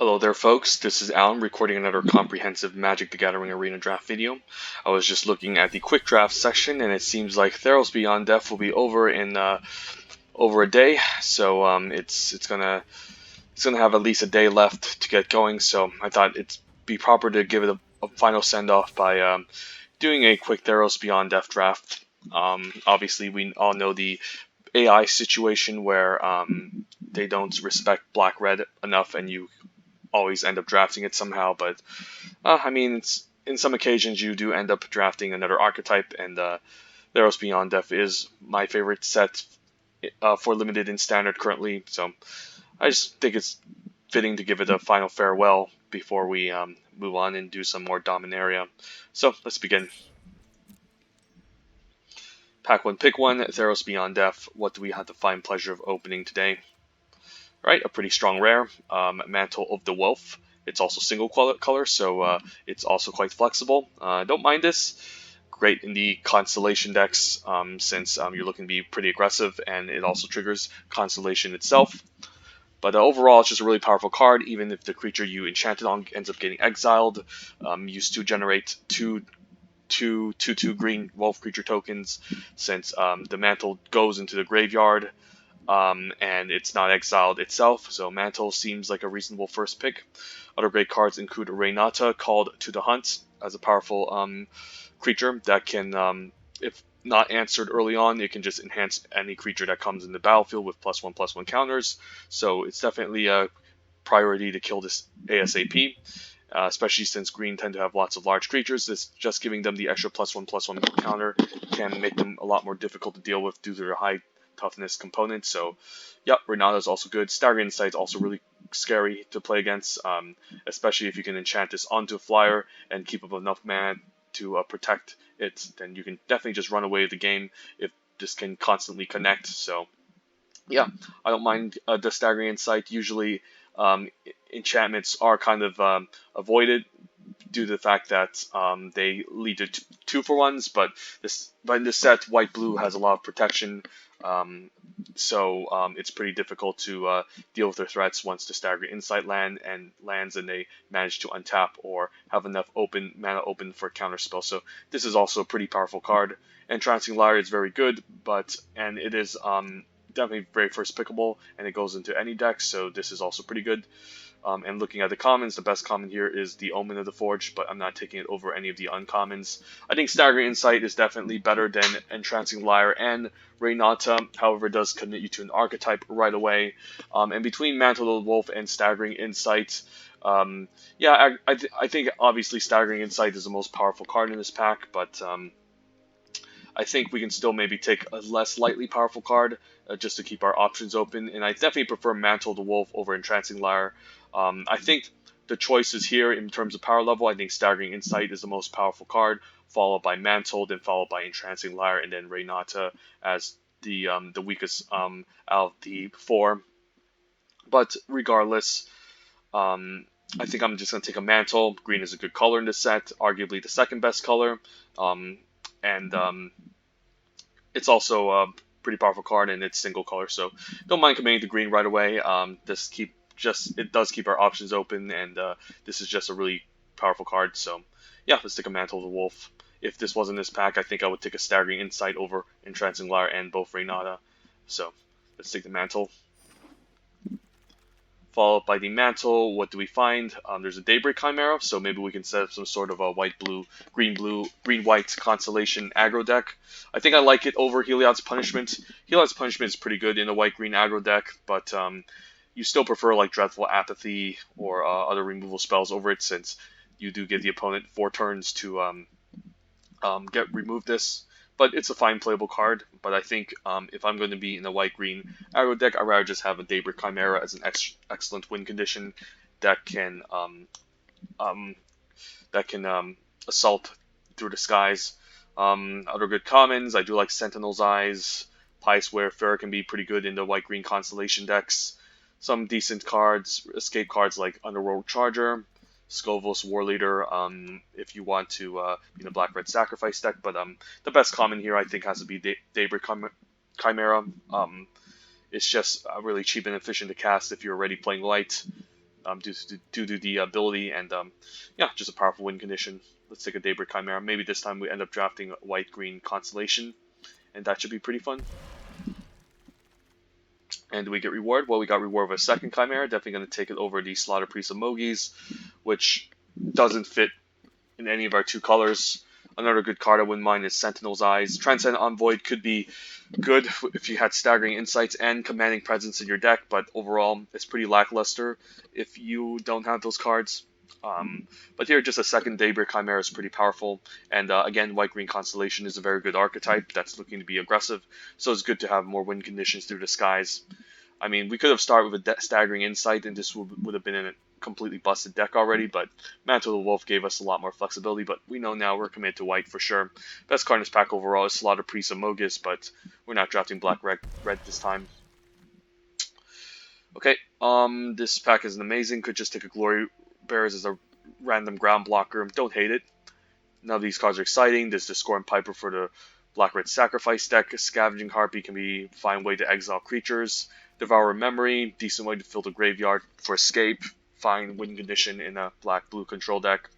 Hello there folks, this is Alan recording another comprehensive Magic the Gathering Arena draft video. I was just looking at the quick draft section and it seems like Theros Beyond Death will be over in over a day, so it's gonna have at least a day left to get going, so I thought it'd be proper to give it a final send-off by doing a quick Theros Beyond Death draft. Obviously we all know the AI situation where they don't respect black-red enough and you always end up drafting it somehow, but I mean, in some occasions you do end up drafting another archetype, and Theros Beyond Death is my favorite set for limited in standard currently, so I just think it's fitting to give it a final farewell before we move on and do some more Dominaria. So let's begin. Pack 1, pick 1, Theros Beyond Death. What do we have the fine pleasure of opening today? Right, a pretty strong rare, Mantle of the Wolf. It's also single color, so it's also quite flexible. Don't mind this. Great in the Constellation decks, since you're looking to be pretty aggressive, and it also triggers Constellation itself. But overall, it's just a really powerful card, even if the creature you enchanted on ends up getting exiled. Used to generate two 2/2 green wolf creature tokens, since the Mantle goes into the graveyard. And it's not exiled itself, so Mantle seems like a reasonable first pick. Other great cards include Reynata, called to the hunt, as a powerful creature that can, if not answered early on, it can just enhance any creature that comes in the battlefield with +1/+1 counters. So it's definitely a priority to kill this ASAP. Especially since green tend to have lots of large creatures, this just giving them the extra +1/+1 counter can make them a lot more difficult to deal with due to their high toughness component. So yep, Renata is also good. Staggering Insight is also really scary to play against, especially if you can enchant this onto a flyer and keep up enough mana to protect it. Then you can definitely just run away with the game if this can constantly connect. So yeah, I don't mind the Staggering Insight. Usually enchantments are kind of avoided due to the fact that they lead to 2-for-1s, but in this set, white-blue has a lot of protection, so it's pretty difficult to deal with their threats once the Staggering Insight lands and they manage to untap or have enough mana open for a counter spell. So this is also a pretty powerful card. Entrancing Lyre is very good, and it is definitely very first pickable, and it goes into any deck, so this is also pretty good. And looking at the commons, the best common here is the Omen of the Forge, but I'm not taking it over any of the uncommons. I think Staggering Insight is definitely better than Entrancing Lyre and Reynata, however it does commit you to an archetype right away. And between Mantle of the Wolf and Staggering Insight, yeah, I think obviously Staggering Insight is the most powerful card in this pack, but I think we can still maybe take a less lightly powerful card just to keep our options open, and I definitely prefer Mantle of the Wolf over Entrancing Lyre. I think the choices here in terms of power level, I think Staggering Insight is the most powerful card, followed by Mantle, then followed by Entrancing Lyre, and then Reynata as the weakest out of the four. But regardless, I think I'm just going to take a Mantle. Green is a good color in this set, arguably the second best color. And it's also a pretty powerful card, and it's single color, so don't mind committing to green right away. It does keep our options open, and this is just a really powerful card. So yeah, let's take a Mantle of the Wolf. If this wasn't this pack, I think I would take a Staggering Insight over Entrancing Lyre and both Reynata. So let's take the Mantle. Followed by the Mantle, what do we find? There's a Daybreak Chimera, so maybe we can set up some sort of a white-blue, green-white Constellation aggro deck. I think I like it over Heliod's Punishment. Heliod's Punishment is pretty good in a white-green aggro deck, but you still prefer like Dreadful Apathy or other removal spells over it, since you do give the opponent 4 turns to remove this. But it's a fine playable card. But I think if I'm going to be in a white-green aggro deck, I'd rather just have a Daybreak Chimera as an excellent win condition that can assault through the skies. Other good commons, I do like Sentinel's Eyes. Pious Wayfarer can be pretty good in the white-green Constellation decks. Some decent cards, escape cards like Underworld Charger, Scovos War Leader, if you want to be in a black-red sacrifice deck. But the best common here, I think, has to be Daybreak Chimera. It's just really cheap and efficient to cast if you're already playing light. due to the ability, and yeah, just a powerful win condition. Let's take a Daybreak Chimera. Maybe this time we end up drafting white-green Constellation, and that should be pretty fun. And do we get reward? Well, we got reward of a second Chimera. Definitely going to take it over the Slaughter Priest of Mogies, which doesn't fit in any of our two colors. Another good card I wouldn't mind is Sentinel's Eyes. Transcendent Envoy could be good if you had Staggering Insights and Commanding Presence in your deck, but overall it's pretty lackluster if you don't have those cards. But here, just a second Daybreak Chimera is pretty powerful, and again, White-Green Constellation is a very good archetype that's looking to be aggressive, so it's good to have more win conditions through the skies. I mean, we could have started with a Staggering Insight, and this would have been in a completely busted deck already, but Mantle of the Wolf gave us a lot more flexibility, but we know now we're committed to white for sure. Best card in this pack overall is Slaughter Priest of Mogus, but we're not drafting black-red this time. Okay, this pack isn't amazing. Could just take a Glory Bearers as a random ground blocker. Don't hate it. None of these cards are exciting. There's the Scorn Piper for the Black-Red Sacrifice deck. Scavenging Harpy can be a fine way to exile creatures. Devour Memory, decent way to fill the graveyard for escape. Fine win condition in a black-blue control deck.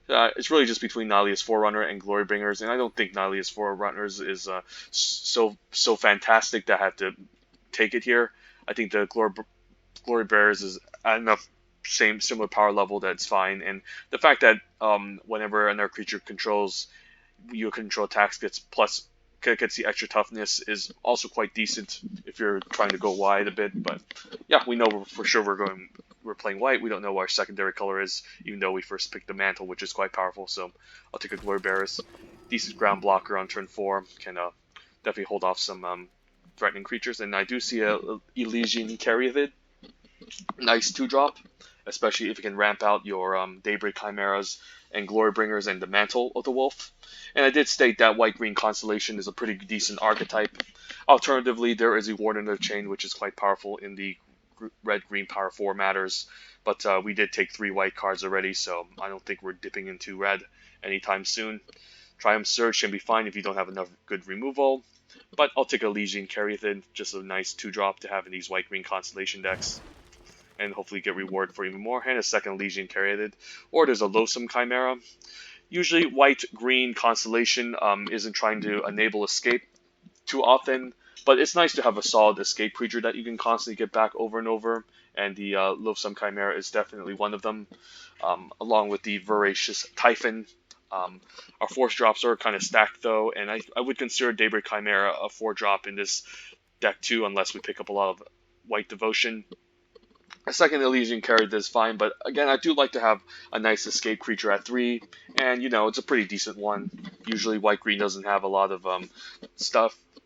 It's really just between Nihilia's Forerunner and Glorybringers, and I don't think Nihilia's Forerunners is so fantastic that I have to take it here. I think the Glory Bearers is at enough similar power level that it's fine, and the fact that whenever another creature controls your control attacks gets the extra toughness is also quite decent if you're trying to go wide a bit. But yeah, we know for sure we're playing white. We don't know what our secondary color is, even though we first picked the Mantle, which is quite powerful. So I'll take a Glory Bearers. Decent ground blocker on turn 4. Can definitely hold off some threatening creatures. And I do see a Elysian Caryatid. Nice 2-drop, especially if you can ramp out your Daybreak Chimeras and Glorybringers and the Mantle of the Wolf. And I did state that White-Green Constellation is a pretty decent archetype. Alternatively, there is a Warden of the Chain, which is quite powerful in the red-green power 4 matters. But we did take 3 white cards already, so I don't think we're dipping into red anytime soon. Triumph Surge can be fine if you don't have enough good removal. But I'll take a Elysian Caryatid, just a nice 2-drop to have in these White-Green Constellation decks. And hopefully get reward for even more, and a second Elysian Caryatid. Or there's a Loathsome Chimera. Usually white-green Constellation isn't trying to enable escape too often, but it's nice to have a solid escape creature that you can constantly get back over and over, and the Loathsome Chimera is definitely one of them, along with the Voracious Typhon. Our force drops are kind of stacked though, and I would consider Daybreak Chimera a 4-drop in this deck too, unless we pick up a lot of white devotion. A second Elysian Caryatid is fine, but again, I do like to have a nice escape creature at 3, and it's a pretty decent one. Usually white-green doesn't have a lot of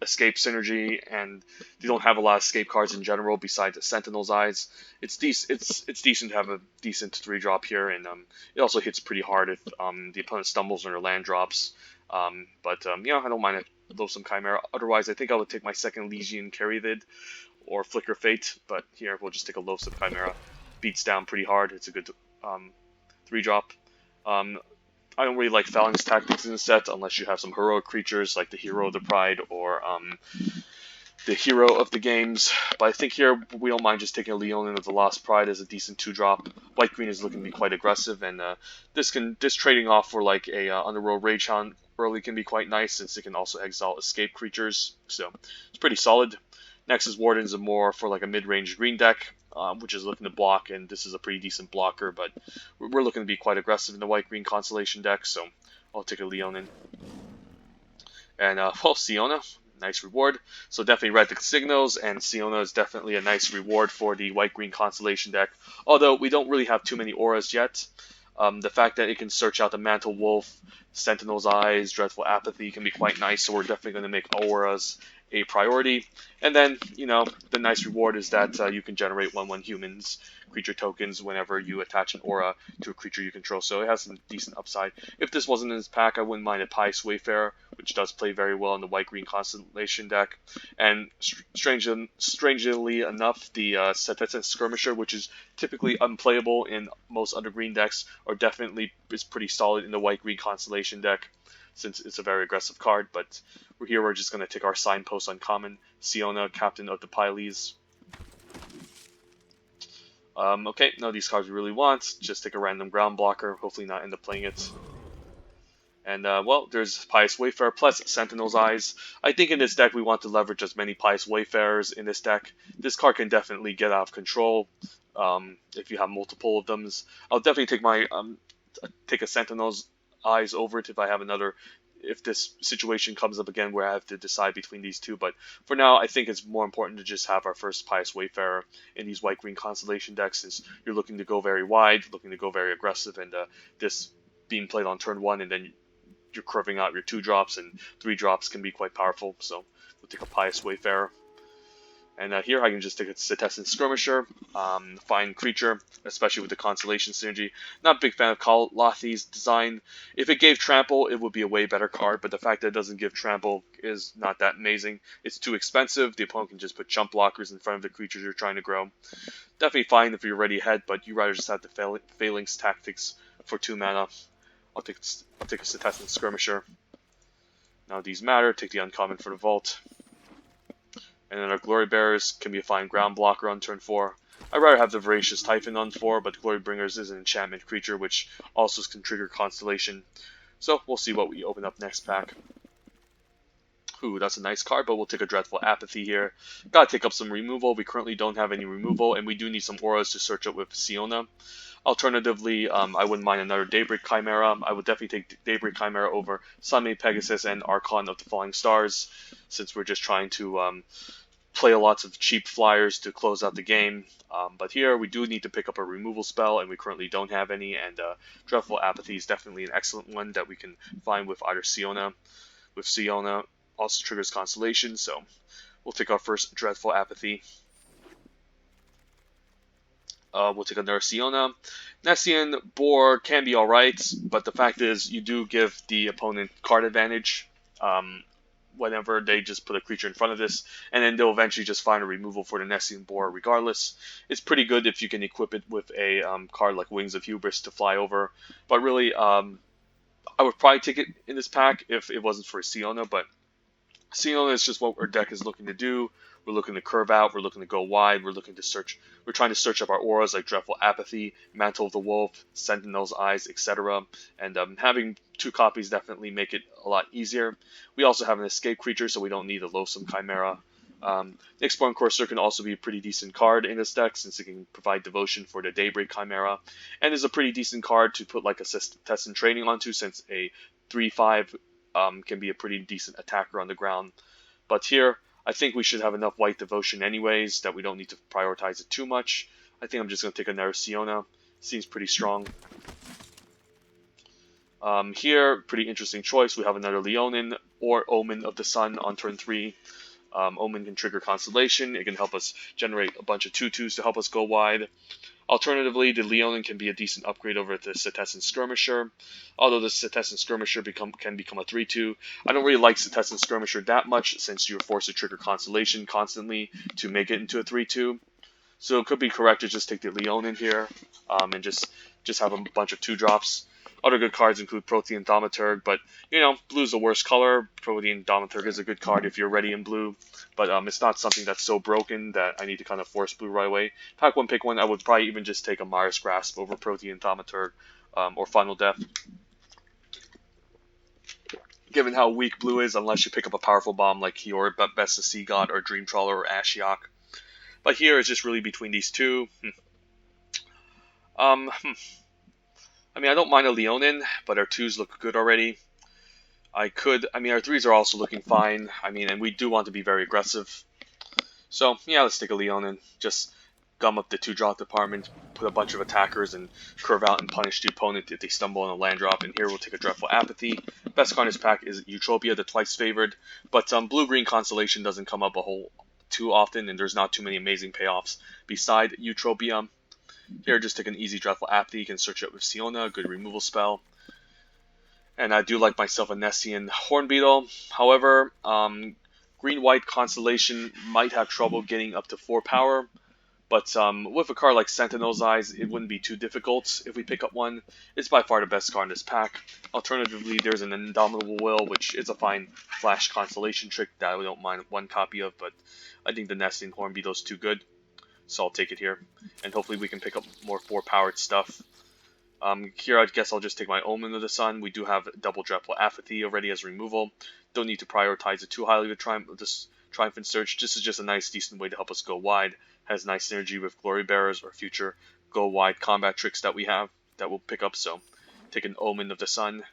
escape synergy, and they don't have a lot of escape cards in general besides the Sentinel's Eyes. It's decent to have a decent 3-drop here, and it also hits pretty hard if the opponent stumbles on their land drops. I don't mind a Loathsome Chimera. Otherwise, I think I would take my second Elysian Caryatid or Flicker Fate, but here we'll just take a Loathsome Chimera. Beats down pretty hard. It's a good 3-drop. I don't really like Phalanx Tactics in the set unless you have some heroic creatures like the Hero of the Pride or the Hero of the Games. But I think here we don't mind just taking a Leonin of the Lost Pride as a decent 2-drop. White-green is looking to be quite aggressive, and this trading off for like a Underworld Ragehound early can be quite nice since it can also exile escape creatures. So it's pretty solid. Next is Wardens of more for like a mid-range green deck, which is looking to block, and this is a pretty decent blocker, but we're looking to be quite aggressive in the white-green Constellation deck, so I'll take a Leonin. And, Siona, nice reward. So definitely Red Signals, and Siona is definitely a nice reward for the white-green Constellation deck, although we don't really have too many auras yet. The fact that it can search out the Mantle Wolf, Sentinel's Eyes, Dreadful Apathy can be quite nice, so we're definitely going to make auras a priority. And then, the nice reward is that you can generate 1/1 humans, creature tokens, whenever you attach an aura to a creature you control, so it has some decent upside. If this wasn't in this pack, I wouldn't mind a Pious Wayfarer, which does play very well in the white-green Constellation deck. And strangely enough, the Setetsa Skirmisher, which is typically unplayable in most other green decks, is pretty solid in the white-green Constellation deck, since it's a very aggressive card. But we're just going to take our Signpost Uncommon, Siona, Captain of the Pyles. Okay, none of these cards we really want. Just take a random ground blocker, hopefully not end up playing it. And, well, there's Pious Wayfarer plus Sentinel's Eyes. I think in this deck we want to leverage as many Pious Wayfarers in this deck. This card can definitely get out of control if you have multiple of them. I'll definitely take my take a Sentinel's Eyes over it if I have another, if this situation comes up again where I have to decide between these two. But for now, I think it's more important to just have our first Pious Wayfarer in these white-green Constellation decks, since you're looking to go very wide, looking to go very aggressive, and this being played on turn 1, and then you're curving out your 2-drops, and 3-drops can be quite powerful. So we'll take a Pious Wayfarer. And here I can just take a Setessan Skirmisher, fine creature, especially with the Constellation synergy. Not a big fan of Kalathi's design. If it gave Trample, it would be a way better card, but the fact that it doesn't give Trample is not that amazing. It's too expensive. The opponent can just put chump blockers in front of the creatures you're trying to grow. Definitely fine if you're already ahead, but you rather just have the Phalanx Tactics for 2 mana. I'll take a Setessan Skirmisher. Now these matter. Take the uncommon for the Vault. And then our Glory Bearers can be a fine ground blocker on turn 4. I'd rather have the Voracious Typhon on 4, but Glory Bringers is an enchantment creature, which also can trigger Constellation. So we'll see what we open up next pack. Ooh, that's a nice card, but we'll take a Dreadful Apathy here. Gotta take up some removal. We currently don't have any removal, and we do need some auras to search up with Siona. Alternatively, I wouldn't mind another Daybreak Chimera. I would definitely take Daybreak Chimera over Sunmade Pegasus and Archon of the Falling Stars, since we're just trying to play lots of cheap flyers to close out the game. But here we do need to pick up a removal spell, and we currently don't have any, and Dreadful Apathy is definitely an excellent one that we can find with either Siona. With Siona, also triggers Constellation, so we'll take our first Dreadful Apathy. We'll take another Siona. Nessian board can be alright, but the fact is you do give the opponent card advantage whenever they just put a creature in front of this, and then they'll eventually just find a removal for the Nessian board regardless. It's pretty good if you can equip it with a card like Wings of Hubris to fly over, but really I would probably take it in this pack if it wasn't for Siona, but Siona is just what our deck is looking to do. We're looking to curve out, we're looking to go wide, we're trying to search up our auras like Dreadful Apathy, Mantle of the Wolf, Sentinel's Eyes, etc. And having 2 copies definitely make it a lot easier. We also have an escape creature, so we don't need a Loathsome Chimera. The Exploring Courser can also be a pretty decent card in this deck, since it can provide devotion for the Daybreak Chimera, and is a pretty decent card to put like a Setessan Training onto, since a 3/5 can be a pretty decent attacker on the ground. But here, I think we should have enough white devotion anyways that we don't need to prioritize it too much. I think I'm just going to take another Siona. Seems pretty strong. Here, pretty interesting choice. We have another Leonin or Omen of the Sun on turn 3. Omen can trigger Constellation. It can help us generate a bunch of 2/2s to help us go wide. Alternatively, the Leonin can be a decent upgrade over the Setessan Skirmisher, although the Setessan Skirmisher can become a 3/2. I don't really like Setessan Skirmisher that much, since you're forced to trigger Constellation constantly to make it into a 3/2. So it could be correct to just take the Leonin here, and just have a bunch of 2-drops. Other good cards include Protean Thaumaturg, but, you know, blue's the worst color. Protean Thaumaturg is a good card if you're ready in blue, but it's not something that's so broken that I need to kind of force blue right away. Pack 1, pick 1, I would probably even just take a Mara's Grasp over Protean Thaumaturg, or Final Death. Given how weak blue is, unless you pick up a powerful bomb like Kior, Best of Sea God, or Dream Trawler, or Ashiok. But here it's just really between these two. I mean, I don't mind a Leonin, but our 2s look good already. Our 3s are also looking fine. I mean, and we do want to be very aggressive. So, yeah, let's take a Leonin. Just gum up the 2-drop department, put a bunch of attackers, and curve out and punish the opponent if they stumble on a land drop. And here we'll take a Dreadful Apathy. Best card in this pack is Eutropia, the twice favored. But blue-green Constellation doesn't come up too often, and there's not too many amazing payoffs beside Eutropia. Here, just take an easy Dreadful Apathy. You can search it with Siona, good removal spell. And I do like myself a Nessian Hornbeetle. However, green-white Constellation might have trouble getting up to 4 power. But with a card like Sentinel's Eyes, it wouldn't be too difficult if we pick up one. It's by far the best card in this pack. Alternatively, there's an Indomitable Will, which is a fine flash Constellation trick that I don't mind 1 copy of, but I think the Nessian Hornbeetle is too good. so I'll take it here. And hopefully we can pick up more 4-powered stuff. Here I guess I'll just take my Omen of the Sun. We do have double Dreadful Apathy already as removal. Don't need to prioritize it too highly with this Triumphant Surge. This is just a nice, decent way to help us go wide. Has nice synergy with Glory Bearers or future go wide combat tricks that we have that we'll pick up. So take an Omen of the Sun.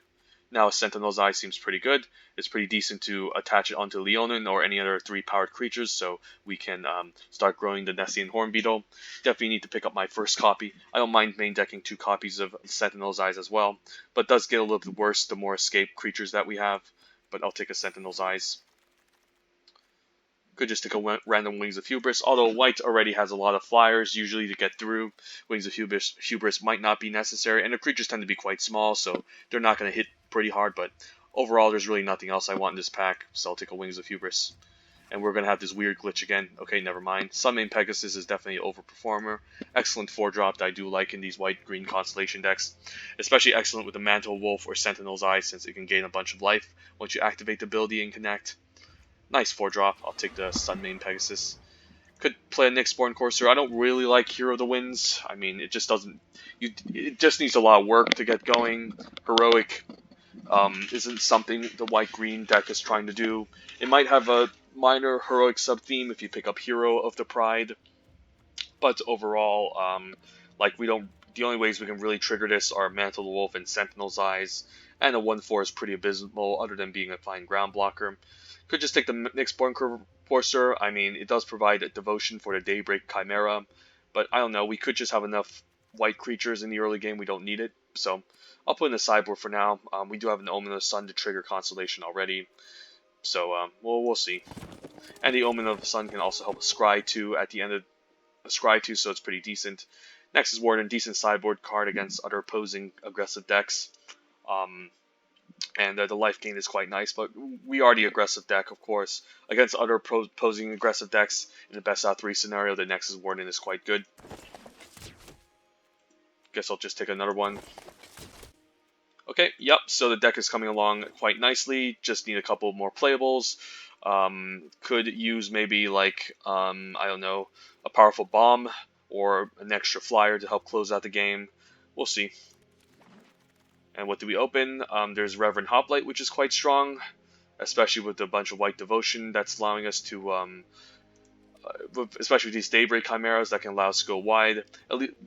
Now Sentinel's Eye seems pretty good. It's pretty decent to attach it onto Leonin or any other 3-powered creatures, so we can start growing the Nessian Horn Beetle. Definitely need to pick up my first copy. I don't mind main decking 2 copies of Sentinel's Eyes as well, but it does get a little bit worse the more escape creatures that we have. But I'll take a Sentinel's Eyes. Could just take a random Wings of Hubris, although white already has a lot of flyers usually to get through. Wings of Hubris might not be necessary, and the creatures tend to be quite small, so they're not going to hit pretty hard, but overall there's really nothing else I want in this pack, so I'll take a Wings of Hubris. And we're going to have this weird glitch again. Okay, never mind. Sunmane Pegasus is definitely an overperformer. Excellent 4-drop that I do like in these white-green Constellation decks. Especially excellent with the Mantle Wolf or Sentinel's Eye, since it can gain a bunch of life once you activate the ability and connect. Nice 4-drop. I'll take the Sunmane Pegasus. Could play a Nyxborn Courser. I don't really like Hero of the Winds. I mean, it just doesn't... It just needs a lot of work to get going. Heroic isn't something the white-green deck is trying to do. It might have a minor heroic sub-theme if you pick up Hero of the Pride. But overall, the only ways we can really trigger this are Mantle of the Wolf and Sentinel's Eyes. And a 1/4 is pretty abysmal, other than being a fine ground blocker. Could just take the Nyxborn Courser. I mean, it does provide a devotion for the Daybreak Chimera, but I don't know, we could just have enough white creatures in the early game, we don't need it, so I'll put in the sideboard for now. We do have an Omen of the Sun to trigger Constellation already, so we'll see. And the Omen of the Sun can also help Scry 2 at the end of Scry 2, so it's pretty decent. Nexus Warden, decent sideboard card against other opposing aggressive decks. And the life gain is quite nice, but we are the aggressive deck, of course. Against other opposing aggressive decks, in the best out 3 scenario, the Nexus Warden is quite good. Guess I'll just take another one. Okay, yep, so the deck is coming along quite nicely. Just need a couple more playables. Could use maybe like, I don't know, a powerful bomb or an extra flyer to help close out the game. We'll see. And what do we open? There's Reverend Hoplite, which is quite strong, especially with a bunch of white devotion that's allowing us to, especially with these Daybreak Chimeras that can allow us to go wide.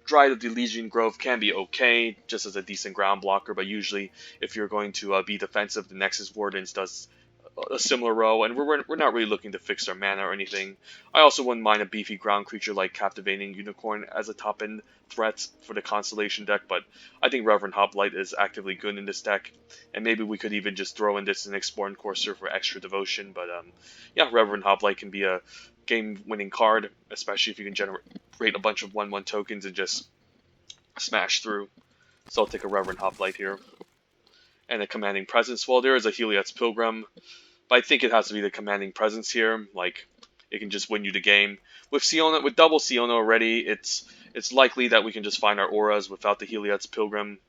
Dryad of the Elysian Grove can be okay, just as a decent ground blocker, but usually if you're going to be defensive, the Nexus Wardens does a similar row, and we're not really looking to fix our mana or anything. I also wouldn't mind a beefy ground creature like Captivating Unicorn as a top-end threat for the Constellation deck, but I think Reverend Hoplite is actively good in this deck, and maybe we could even just throw in this Nyxborn Courser for extra devotion, but yeah, Reverend Hoplite can be a game-winning card, especially if you can generate a bunch of 1/1 tokens and just smash through. So I'll take a Reverend Hoplite here. And a Commanding Presence. Well, there is a Heliod's Pilgrim, but I think it has to be the Commanding Presence here. Like, it can just win you the game. With Siona, with double Siona already, it's likely that we can just find our auras without the Heliod's Pilgrim.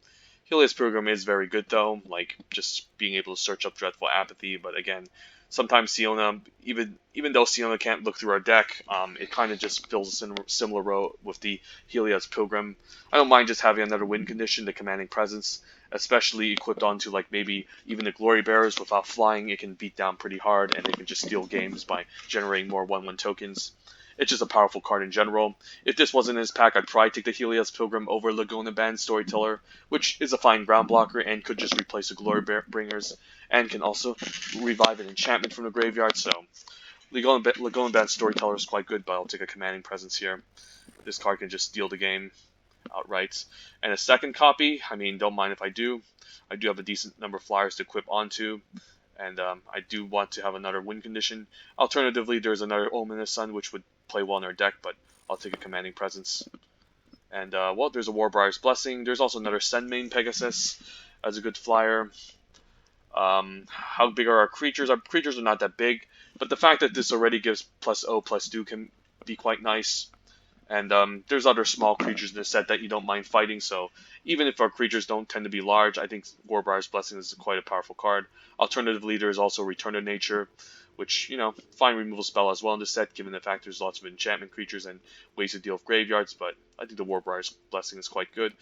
Heliod's Pilgrim is very good though, like just being able to search up Dreadful Apathy. But again, sometimes Siona, even though Siona can't look through our deck, it kind of just fills a similar role with the Heliod's Pilgrim. I don't mind just having another win condition, the Commanding Presence, especially equipped onto like maybe even the Glory Bearers. Without flying, it can beat down pretty hard, and it can just steal games by generating more 1/1 tokens. It's just a powerful card in general. If this wasn't in his pack, I'd probably take the Heliod's Pilgrim over Laguna Band Storyteller, which is a fine ground blocker and could just replace the Glory Bringers, and can also revive an enchantment from the graveyard. So Laguna Band Storyteller is quite good, but I'll take a Commanding Presence here. This card can just steal the game outright. And a second copy, I mean, don't mind if I do. I do have a decent number of flyers to equip onto, and I do want to have another win condition. Alternatively, there's another Omen of the Sun, which would play well in our deck, but I'll take a Commanding Presence. And, well, there's a Warbriar's Blessing. There's also another Sunmane Pegasus as a good flyer. How big are our creatures? Our creatures are not that big, but the fact that this already gives +0/+2 can be quite nice. And there's other small creatures in this set that you don't mind fighting, so even if our creatures don't tend to be large, I think Warbriar's Blessing is quite a powerful card. Alternatively, there's also Return to Nature, which, fine removal spell as well in this set, given the fact there's lots of enchantment creatures and ways to deal with graveyards, but I think the Warbriar's Blessing is quite good.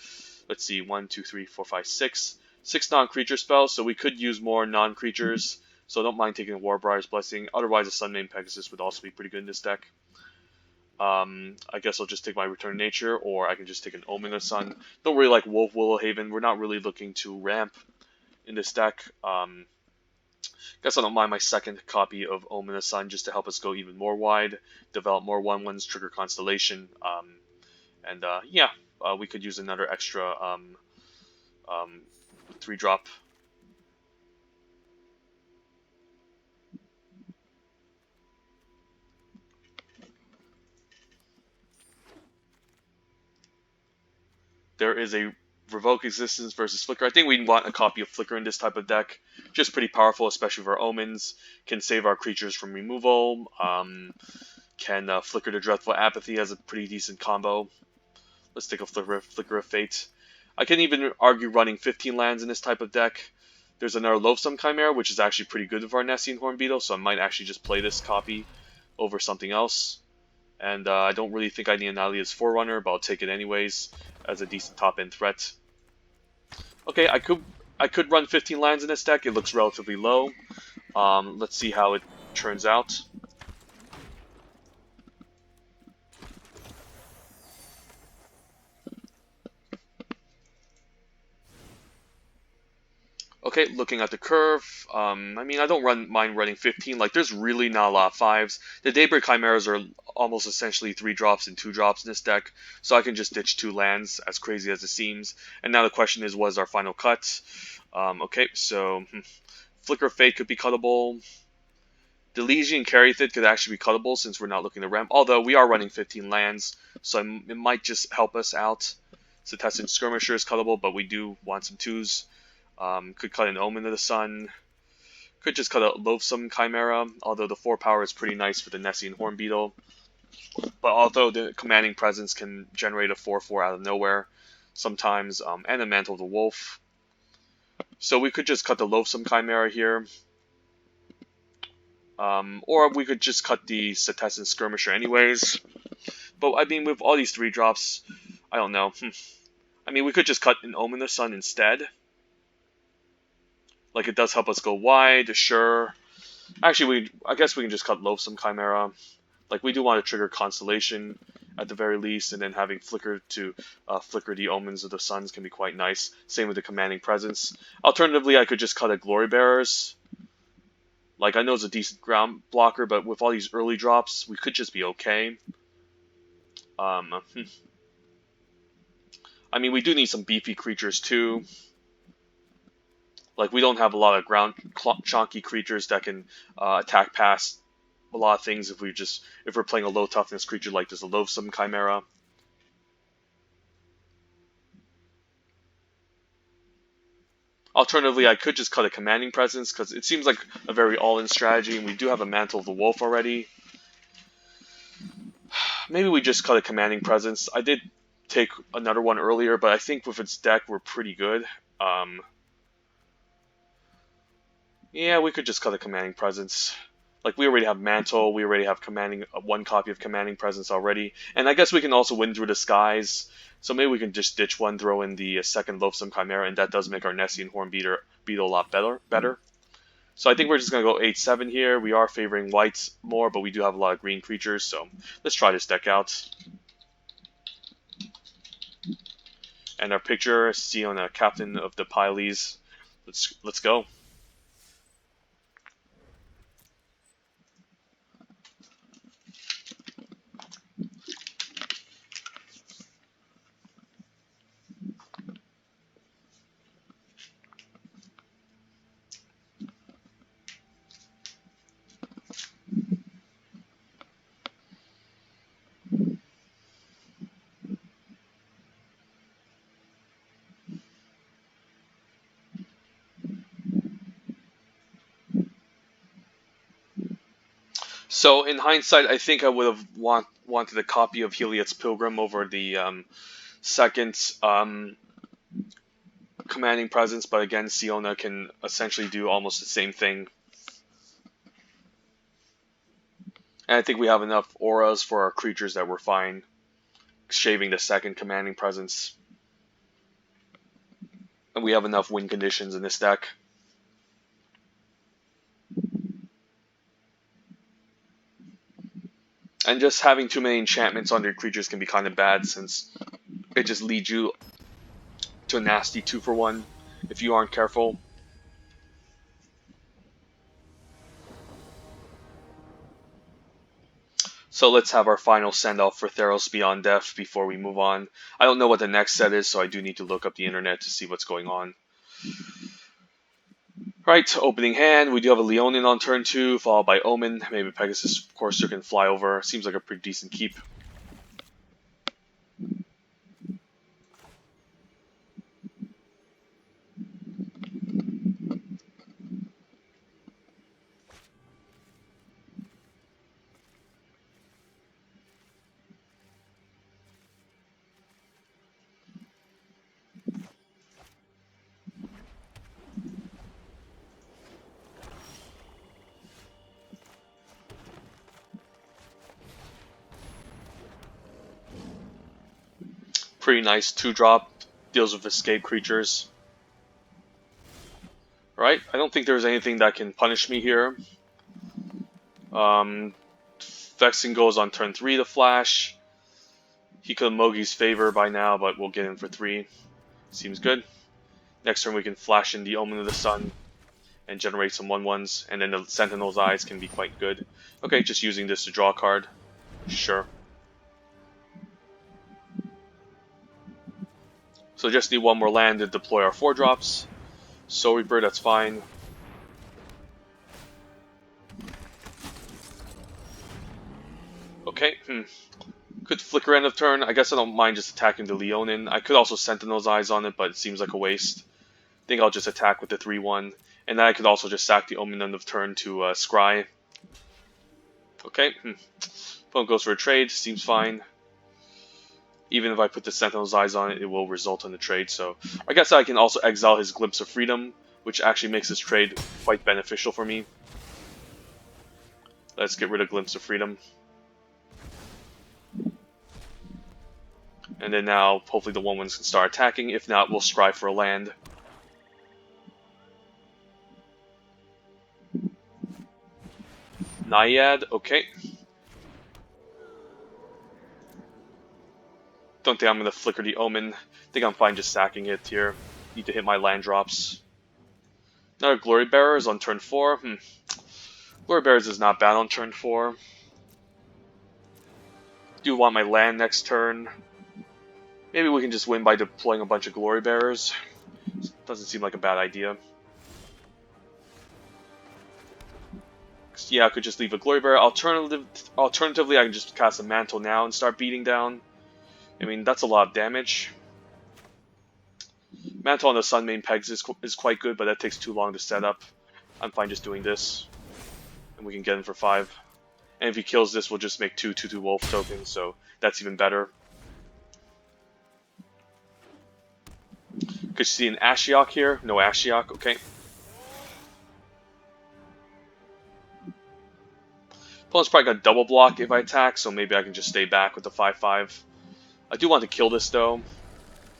Let's see, 1, 2, 3, 4, 5, 6. 6 non-creature spells, so we could use more non-creatures, so don't mind taking a Warbriar's Blessing. Otherwise, a Sunmane Pegasus would also be pretty good in this deck. I guess I'll just take my Return to Nature, or I can just take an Omen of Sun. Don't really like Wolf Willowhaven. We're not really looking to ramp in this deck. Guess I don't mind my second copy of Omen of Sun just to help us go even more wide, develop more 1/1s, trigger Constellation, we could use another extra 3-drop. There is a Revoke Existence versus Flicker. I think we want a copy of Flicker in this type of deck. Just pretty powerful, especially for Omens. Can save our creatures from removal. Can Flicker to Dreadful Apathy as a pretty decent combo. Let's take a Flicker of Fate. I can even argue running 15 lands in this type of deck. There's another Loathsome Chimera, which is actually pretty good with our Nessian Hornbeetle, so I might actually just play this copy over something else. And I don't really think I need Annihilate's Forerunner, but I'll take it anyways as a decent top-end threat. Okay, I could run 15 lands in this deck. It looks relatively low. Let's see how it turns out. Okay, looking at the curve, I mean, I don't mind running 15. Like, there's really not a lot of 5s. The Daybreak Chimeras are almost essentially 3-drops and 2-drops in this deck, so I can just ditch 2 lands, as crazy as it seems. And now the question is, what is our final cut? Okay, so Flicker of Fate could be cuttable. Delesian Carrythid could actually be cuttable since we're not looking to ramp, although we are running 15 lands, so it might just help us out. Setessan Skirmisher is cuttable, but we do want some 2s. Could cut an Omen of the Sun. Could just cut a Loathsome Chimera, although the 4 power is pretty nice for the Nessian Hornbeetle. But although the Commanding Presence can generate a 4/4 out of nowhere sometimes, and a Mantle of the Wolf. So we could just cut the Loathsome Chimera here. Or we could just cut the Setessan Skirmisher anyways. But I mean, with all these 3-drops, I don't know. I mean, we could just cut an Omen of the Sun instead. Like, it does help us go wide, sure. Actually, I guess we can just cut Loathsome Chimera. Like, we do want to trigger Constellation at the very least, and then having Flicker to flicker the Omens of the Suns can be quite nice. Same with the Commanding Presence. Alternatively, I could just cut a Glory Bearers. Like, I know it's a decent ground blocker, but with all these early drops, we could just be okay. I mean, we do need some beefy creatures too. Like, we don't have a lot of ground chonky creatures that can attack past a lot of things if we're playing a low toughness creature like this, a Loathsome Chimera. Alternatively, I could just cut a Commanding Presence because it seems like a very all-in strategy, and we do have a Mantle of the Wolf already. Maybe we just cut a Commanding Presence. I did take another one earlier, but I think with its deck, we're pretty good. Yeah, we could just cut a Commanding Presence. Like, we already have Mantle, we already have one copy of Commanding Presence already, and I guess we can also win through the skies, so maybe we can just ditch one, throw in the second Loathsome Chimera, and that does make our Nessian Hornbeetle a lot better. So I think we're just going to go 8-7 here. We are favoring whites more, but we do have a lot of green creatures, so let's try this deck out. And our picture, Siona, Captain of the Pyles. Let's go. So in hindsight, I think I would have wanted a copy of Heliot's Pilgrim over the second commanding presence, but again, Siona can essentially do almost the same thing. And I think we have enough auras for our creatures that we're fine shaving the second commanding presence. And we have enough win conditions in this deck. And just having too many enchantments on your creatures can be kind of bad, since it just leads you to a nasty 2-for-1 if you aren't careful. So let's have our final send-off for Theros Beyond Death before we move on. I don't know what the next set is, so I do need to look up the internet to see what's going on. Right, opening hand, we do have a Leonin on turn 2, followed by Omen. Maybe Pegasus Courser can fly over. Seems like a pretty decent keep. Pretty nice 2-drop, deals with escape creatures. Right, I don't think there's anything that can punish me here. Vexing goes on turn 3 to flash. He could have Mogi's Favor by now, but we'll get in for 3. Seems good. Next turn we can flash in the Omen of the Sun and generate some 1/1s, and then the Sentinel's Eyes can be quite good. Okay, just using this to draw a card. Sure. So just need one more land to deploy our 4-drops. Soul Reaper, that's fine. Okay, could flicker end of turn. I guess I don't mind just attacking the Leonin. I could also Sentinel's Eyes on it, but it seems like a waste. I think I'll just attack with the 3/1. And then I could also just sack the Omen end of turn to Scry. Okay, Opponent goes for a trade, seems fine. Even if I put the Sentinel's Eyes on it, it will result in the trade. So I guess I can also exile his Glimpse of Freedom, which actually makes this trade quite beneficial for me. Let's get rid of Glimpse of Freedom. And then now, hopefully the 1/1s can start attacking. If not, we'll scry for a land. Naiad, okay. Don't think I'm going to flicker the Omen. Think I'm fine just sacking it here. Need to hit my land drops. Another Glory Bearers on turn 4. Glory Bearers is not bad on turn 4. Do want my land next turn. Maybe we can just win by deploying a bunch of Glory Bearers. Doesn't seem like a bad idea. Yeah, I could just leave a Glory Bearer. Alternatively, I can just cast a Mantle now and start beating down. I mean, that's a lot of damage. Mantle on the Sun main pegs is quite good, but that takes too long to set up. I'm fine just doing this. And we can get him for 5. And if he kills this, we'll just make 2 2/2 Wolf tokens, so that's even better. Could you see an Ashiok here? No Ashiok, okay. Opponent's probably going to double block if I attack, so maybe I can just stay back with the 5/5. I do want to kill this though.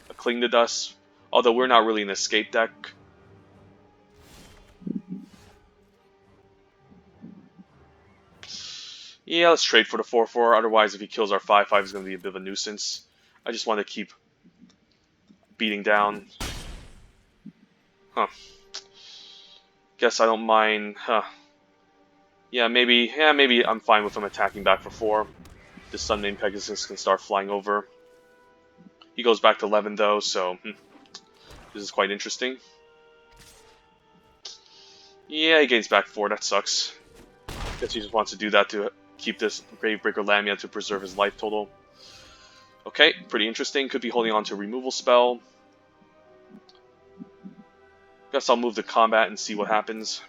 A Cling to Dust. Although we're not really an escape deck. Yeah, let's trade for the 4/4. Otherwise, if he kills our 5/5, it's going to be a bit of a nuisance. I just want to keep beating down. Huh. Guess I don't mind. Huh. Yeah, maybe I'm fine with him attacking back for 4. The Sun main Pegasus can start flying over. He goes back to 11 though, so this is quite interesting. Yeah, he gains back 4. That sucks. Guess he just wants to do that to keep this Gravebreaker Lamia to preserve his life total. Okay, pretty interesting. Could be holding on to a removal spell. Guess I'll move to combat and see what happens.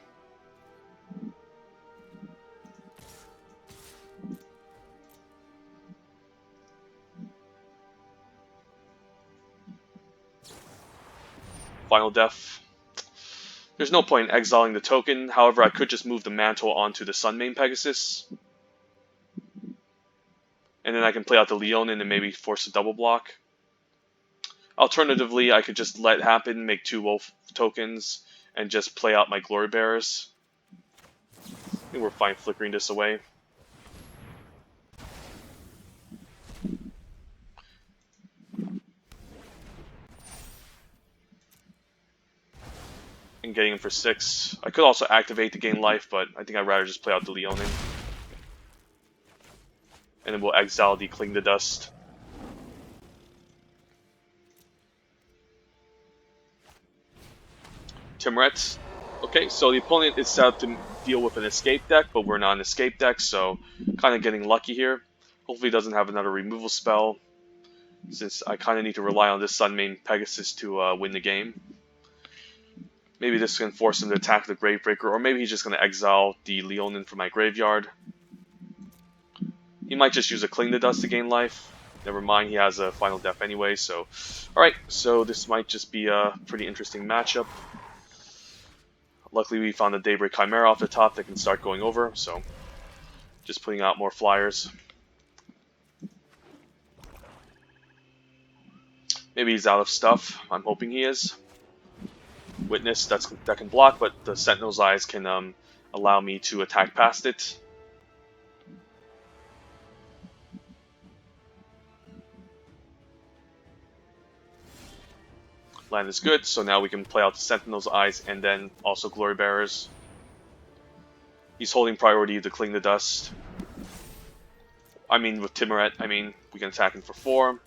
Final Death. There's no point in exiling the token. However, I could just move the mantle onto the Sunmane Pegasus. And then I can play out the Leonin and maybe force a double block. Alternatively, I could just let it happen, make 2 wolf tokens, and just play out my Glory Bearers. I think we're fine flickering this away. And getting him for 6. I could also activate to gain life, but I think I'd rather just play out the Leonin. And then we'll exile the Cling to Dust. Timuret. Okay, so the opponent is set up to deal with an escape deck, but we're not an escape deck, so kind of getting lucky here. Hopefully he doesn't have another removal spell, since I kind of need to rely on this Sunmane Pegasus to win the game. Maybe this can force him to attack the Gravebreaker, or maybe he's just going to exile the Leonin from my graveyard. He might just use a Cling to Dust to gain life. Never mind, he has a Final Death anyway, so... Alright, so this might just be a pretty interesting matchup. Luckily we found a Daybreak Chimera off the top that can start going over, so... Just putting out more flyers. Maybe he's out of stuff. I'm hoping he is. Witness, that can block, but the Sentinel's Eyes can allow me to attack past it. Land is good, so now we can play out the Sentinel's Eyes and then also Glory Bearers. He's holding priority to Cling to Dust. I mean, with Timuret, we can attack him for 4.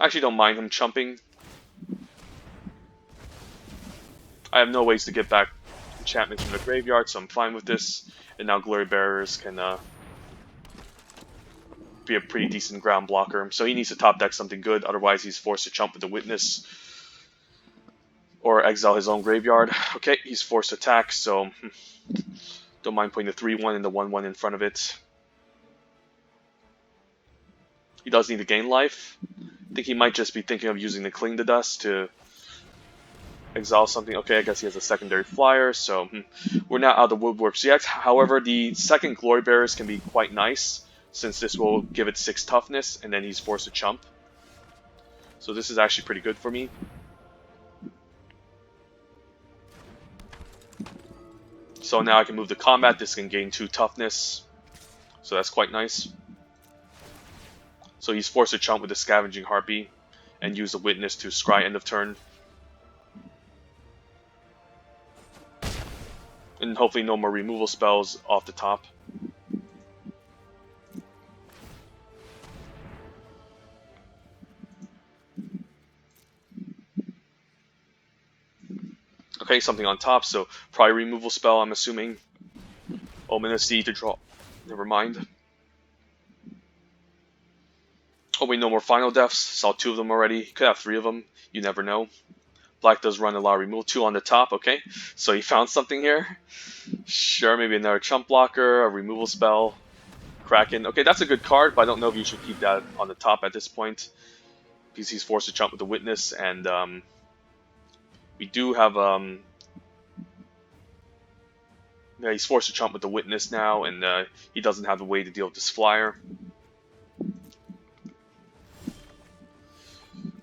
I actually don't mind him chumping. I have no ways to get back enchantments from the graveyard, so I'm fine with this. And now Glory Bearers can be a pretty decent ground blocker. So he needs to top deck something good, otherwise he's forced to chump with the Witness. Or exile his own graveyard. Okay, he's forced to attack, so don't mind putting the 3-1 and the 1-1 in front of it. He does need to gain life. I think he might just be thinking of using the Cling to Dust to exile something. Okay, I guess he has a secondary flyer, so we're now out of the woodworks yet. However, the second Glory Bearers can be quite nice, since this will give it 6 toughness, and then he's forced to chump. So this is actually pretty good for me. So now I can move to combat. This can gain 2 toughness, so that's quite nice. So he's forced to chump with the Scavenging Harpy and use the Witness to scry end of turn. And hopefully no more removal spells off the top. Okay, something on top, so probably removal spell, I'm assuming. Ominous Sea to draw. Never mind. Hopefully no more Final Deaths. Saw 2 of them already. Could have 3 of them. You never know. Black does run a lot of removal. 2 on the top, okay. So he found something here. Sure, maybe another chump blocker, a removal spell. Kraken. Okay, that's a good card, but I don't know if you should keep that on the top at this point. Because he's forced to chump with the Witness, and we do have yeah, he's forced to chump with the Witness now, and he doesn't have a way to deal with this flyer.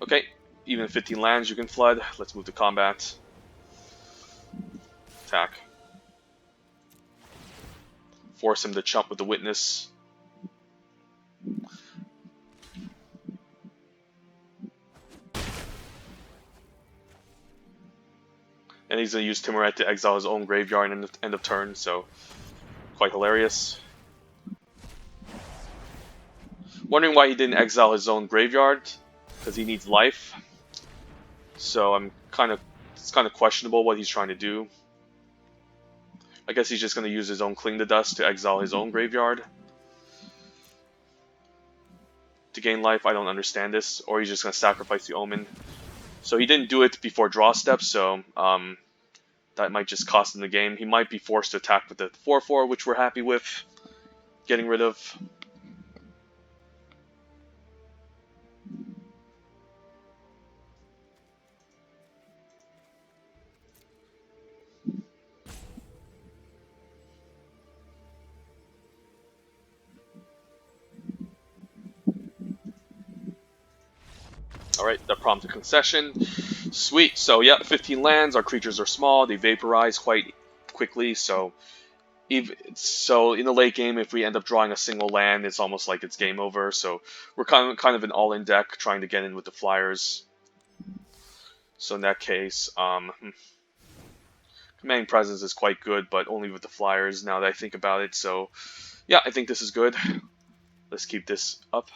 Okay, even 15 lands you can flood. Let's move to combat. Attack. Force him to chump with the Witness. And he's going to use Timuret to exile his own graveyard at the end of turn, so quite hilarious. Wondering why he didn't exile his own graveyard, because he needs life. So it's kind of questionable what he's trying to do. I guess he's just going to use his own Cling to Dust to exile his own graveyard to gain life. I don't understand this. Or he's just going to sacrifice the Omen. So he didn't do it before draw step, so that might just cost him the game. He might be forced to attack with the 4-4, which we're happy with getting rid of. Alright, that prompted concession. Sweet. So, yeah, 15 lands. Our creatures are small. They vaporize quite quickly. So, in the late game, if we end up drawing a single land, it's almost like it's game over. So, we're kind of an all-in deck trying to get in with the flyers. So, in that case, Commanding Presence is quite good, but only with the flyers now that I think about it. So, yeah, I think this is good. Let's keep this up.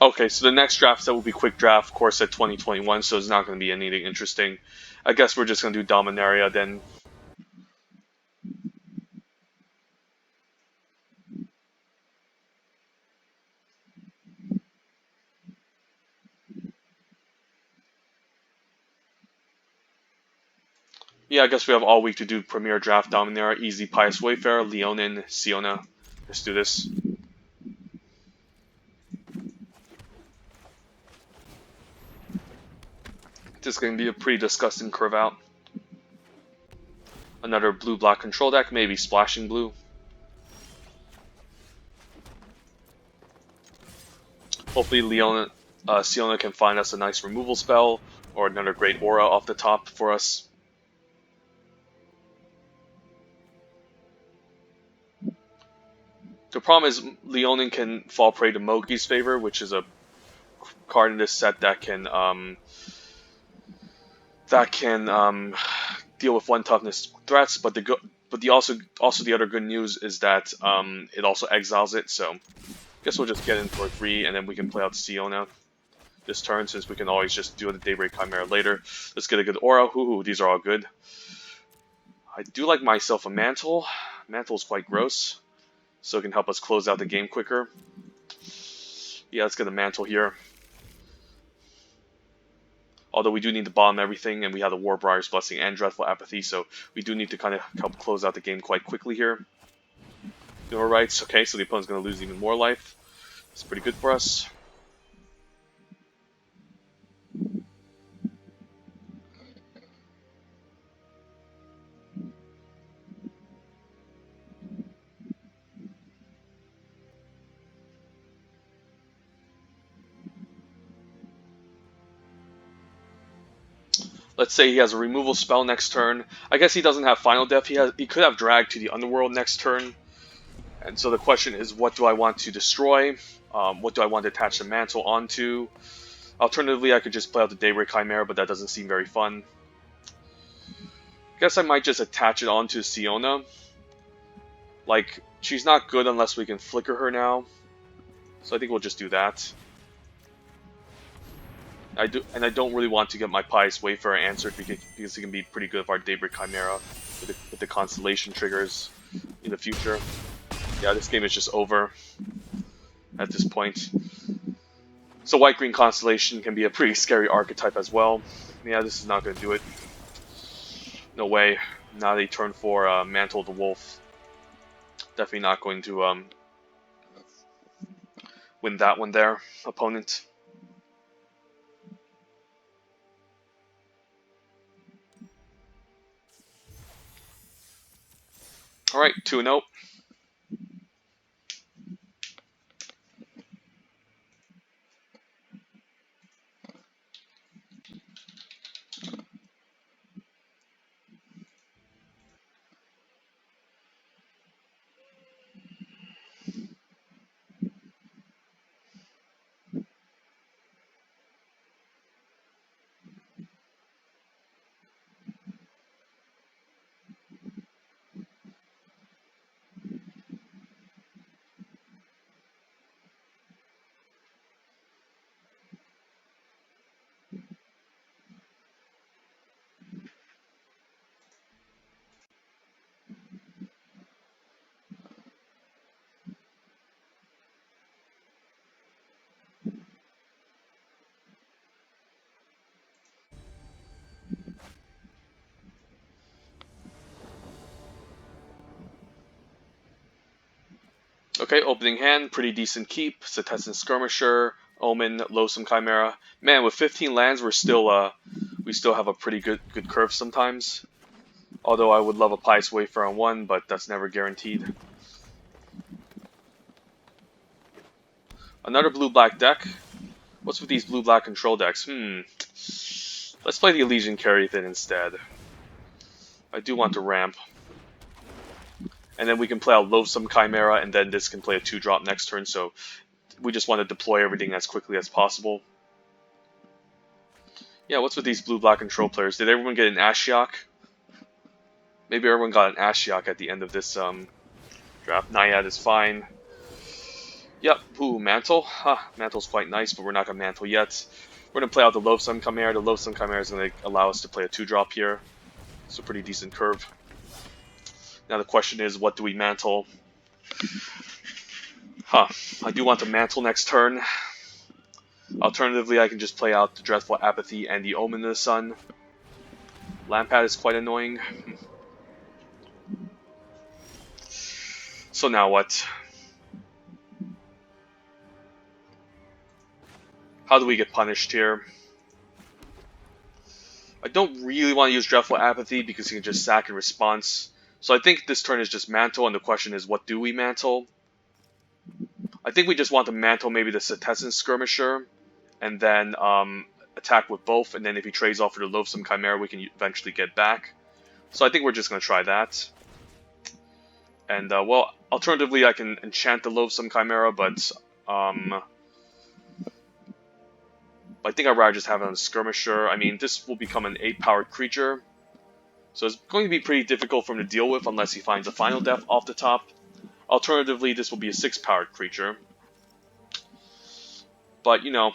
Okay, so the next draft set will be quick draft, of course, at 2021, so it's not going to be anything interesting. I guess we're just going to do Dominaria then. Yeah, I guess we have all week to do Premier Draft Dominaria, Easy Pious Wayfarer, Leonin, Siona. Let's do this. This is going to be a pretty disgusting curve out. Another blue-black control deck, maybe Splashing Blue. Hopefully Siona can find us a nice removal spell, or another great aura off the top for us. The problem is Leonin can fall prey to Mogi's favor, which is a card in this set that can deal with one toughness threats. But the other good news is that it also exiles it. So I guess we'll just get in for 3, and then we can play out Siona this turn, since we can always just do the Daybreak Chimera later. Let's get a good aura. Ooh, these are all good. I do like myself a mantle. Mantle is quite gross, so it can help us close out the game quicker. Yeah, let's get a mantle here. Although we do need to bomb everything, and we have the Warbriar's Blessing and Dreadful Apathy, so we do need to kind of help close out the game quite quickly here. Alright, okay, so the opponent's going to lose even more life. It's pretty good for us. Let's say he has a removal spell next turn. I guess he doesn't have Final Death. He could have Drag to the Underworld next turn. And so the question is, what do I want to destroy? What do I want to attach the mantle onto? Alternatively, I could just play out the Daybreak Chimera, but that doesn't seem very fun. I guess I might just attach it onto Siona. Like, she's not good unless we can flicker her now. So I think we'll just do that. I don't really want to get my Pious Wayfarer answered because it can be pretty good with our Daybreak Chimera with the Constellation triggers in the future. Yeah, this game is just over at this point. So White-Green Constellation can be a pretty scary archetype as well. Yeah, this is not going to do it. No way. Now they turn for Mantle the Wolf. Definitely not going to win that one there, opponent. Alright, 2-0. Okay, opening hand, pretty decent keep. Setessan Skirmisher, Omen, Loathsome Chimera. Man, with 15 lands, we still have a pretty good curve sometimes. Although I would love a Pious Wayfarer on 1, but that's never guaranteed. Another blue-black deck. What's with these blue-black control decks? Let's play the Elysian Caryatid instead. I do want to ramp. And then we can play out Loathsome Chimera, and then this can play a 2-drop next turn, so we just want to deploy everything as quickly as possible. Yeah, what's with these blue-black control players? Did everyone get an Ashiok? Maybe everyone got an Ashiok at the end of this draft. Naiad is fine. Yep, ooh, Mantle. Mantle's quite nice, but we're not going to Mantle yet. We're going to play out the Loathsome Chimera. The Loathsome Chimera is going to allow us to play a 2-drop here. It's a pretty decent curve. Now the question is, what do we Mantle? I do want to Mantle next turn. Alternatively, I can just play out the Dreadful Apathy and the Omen of the Sun. Lampad is quite annoying. So now what? How do we get punished here? I don't really want to use Dreadful Apathy because he can just sack in response. So I think this turn is just Mantle, and the question is, what do we Mantle? I think we just want to Mantle maybe the Setessan Skirmisher, and then attack with both, and then if he trades off for the Loathsome Chimera, we can eventually get back. So I think we're just going to try that. And, well, alternatively, I can enchant the Loathsome Chimera, but I think I'd rather just have it on the Skirmisher. I mean, this will become an 8-powered creature, so it's going to be pretty difficult for him to deal with unless he finds a Final Death off the top. Alternatively, this will be a 6-powered creature. But, you know,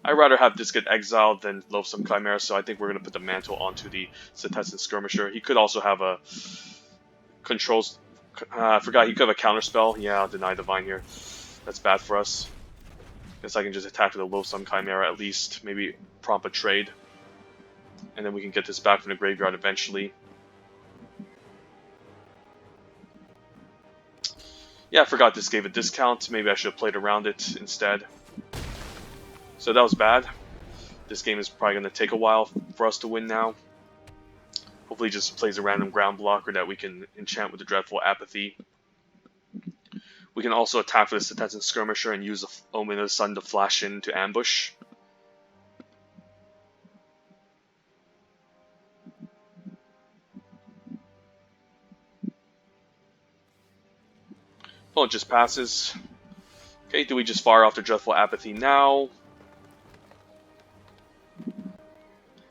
I'd rather have this get exiled than Loathsome Chimera, so I think we're going to put the Mantle onto the Setessan Skirmisher. He could also have a controls... I forgot, he could have a counterspell. Yeah, I'll deny Divine here. That's bad for us. Guess I can just attack with a Loathsome Chimera at least. Maybe prompt a trade. And then we can get this back from the graveyard eventually. Yeah, I forgot this gave a discount. Maybe I should have played around it instead. So that was bad. This game is probably going to take a while for us to win now. Hopefully he just plays a random ground blocker that we can enchant with the Dreadful Apathy. We can also attack with the Setessan Skirmisher and use the Omen of the Sun to flash in to ambush. Opponent just passes. Okay, do we just fire off the Dreadful Apathy now?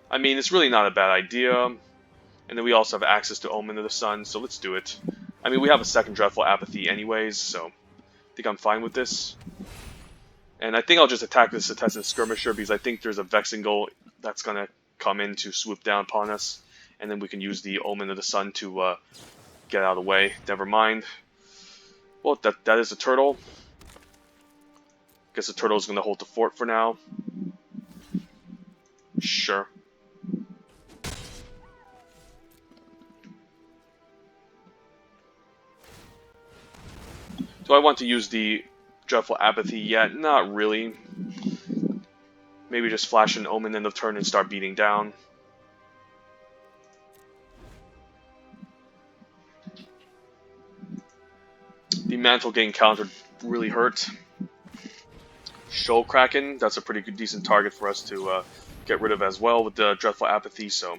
I mean, it's really not a bad idea. And then we also have access to Omen of the Sun, so let's do it. I mean, we have a second Dreadful Apathy anyways, so I think I'm fine with this. And I think I'll just attack the Setessan Skirmisher because I think there's a Vexing Goal that's going to come in to swoop down upon us. And then we can use the Omen of the Sun to get out of the way. Never mind. Well, that is a turtle. Guess the turtle is going to hold the fort for now. Sure. Do I want to use the Dreadful Apathy yet? Not really. Maybe just flash an Omen end of turn and start beating down. The Mantle getting countered really hurt. Shoal Kraken, that's a pretty good, decent target for us to get rid of as well with the Dreadful Apathy, so...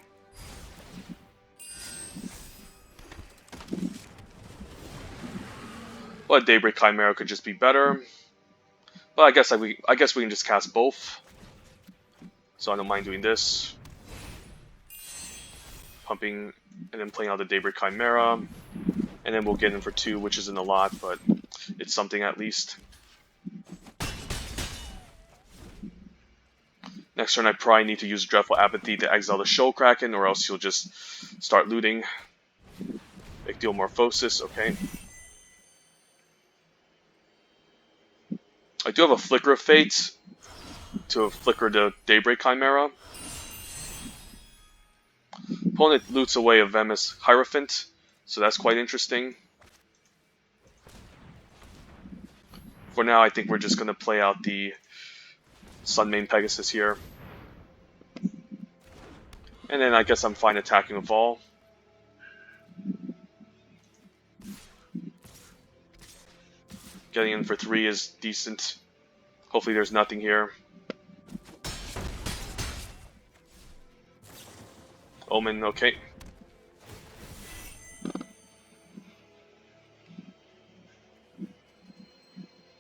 Well, Daybreak Chimera could just be better. But I guess we can just cast both. So I don't mind doing this. Pumping and then playing out the Daybreak Chimera. And then we'll get in for 2, which isn't a lot, but it's something at least. Next turn I probably need to use Dreadful Apathy to exile the Shoal Kraken, or else he'll just start looting. Ichthyomorphosis, okay. I do have a Flicker of Fate to flicker the Daybreak Chimera. Opponent loots away a Vemus Hierophant, so that's quite interesting. For now, I think we're just going to play out the Sunmane Pegasus here. And then I guess I'm fine attacking with all. Getting in for 3 is decent. Hopefully there's nothing here. Omen, okay.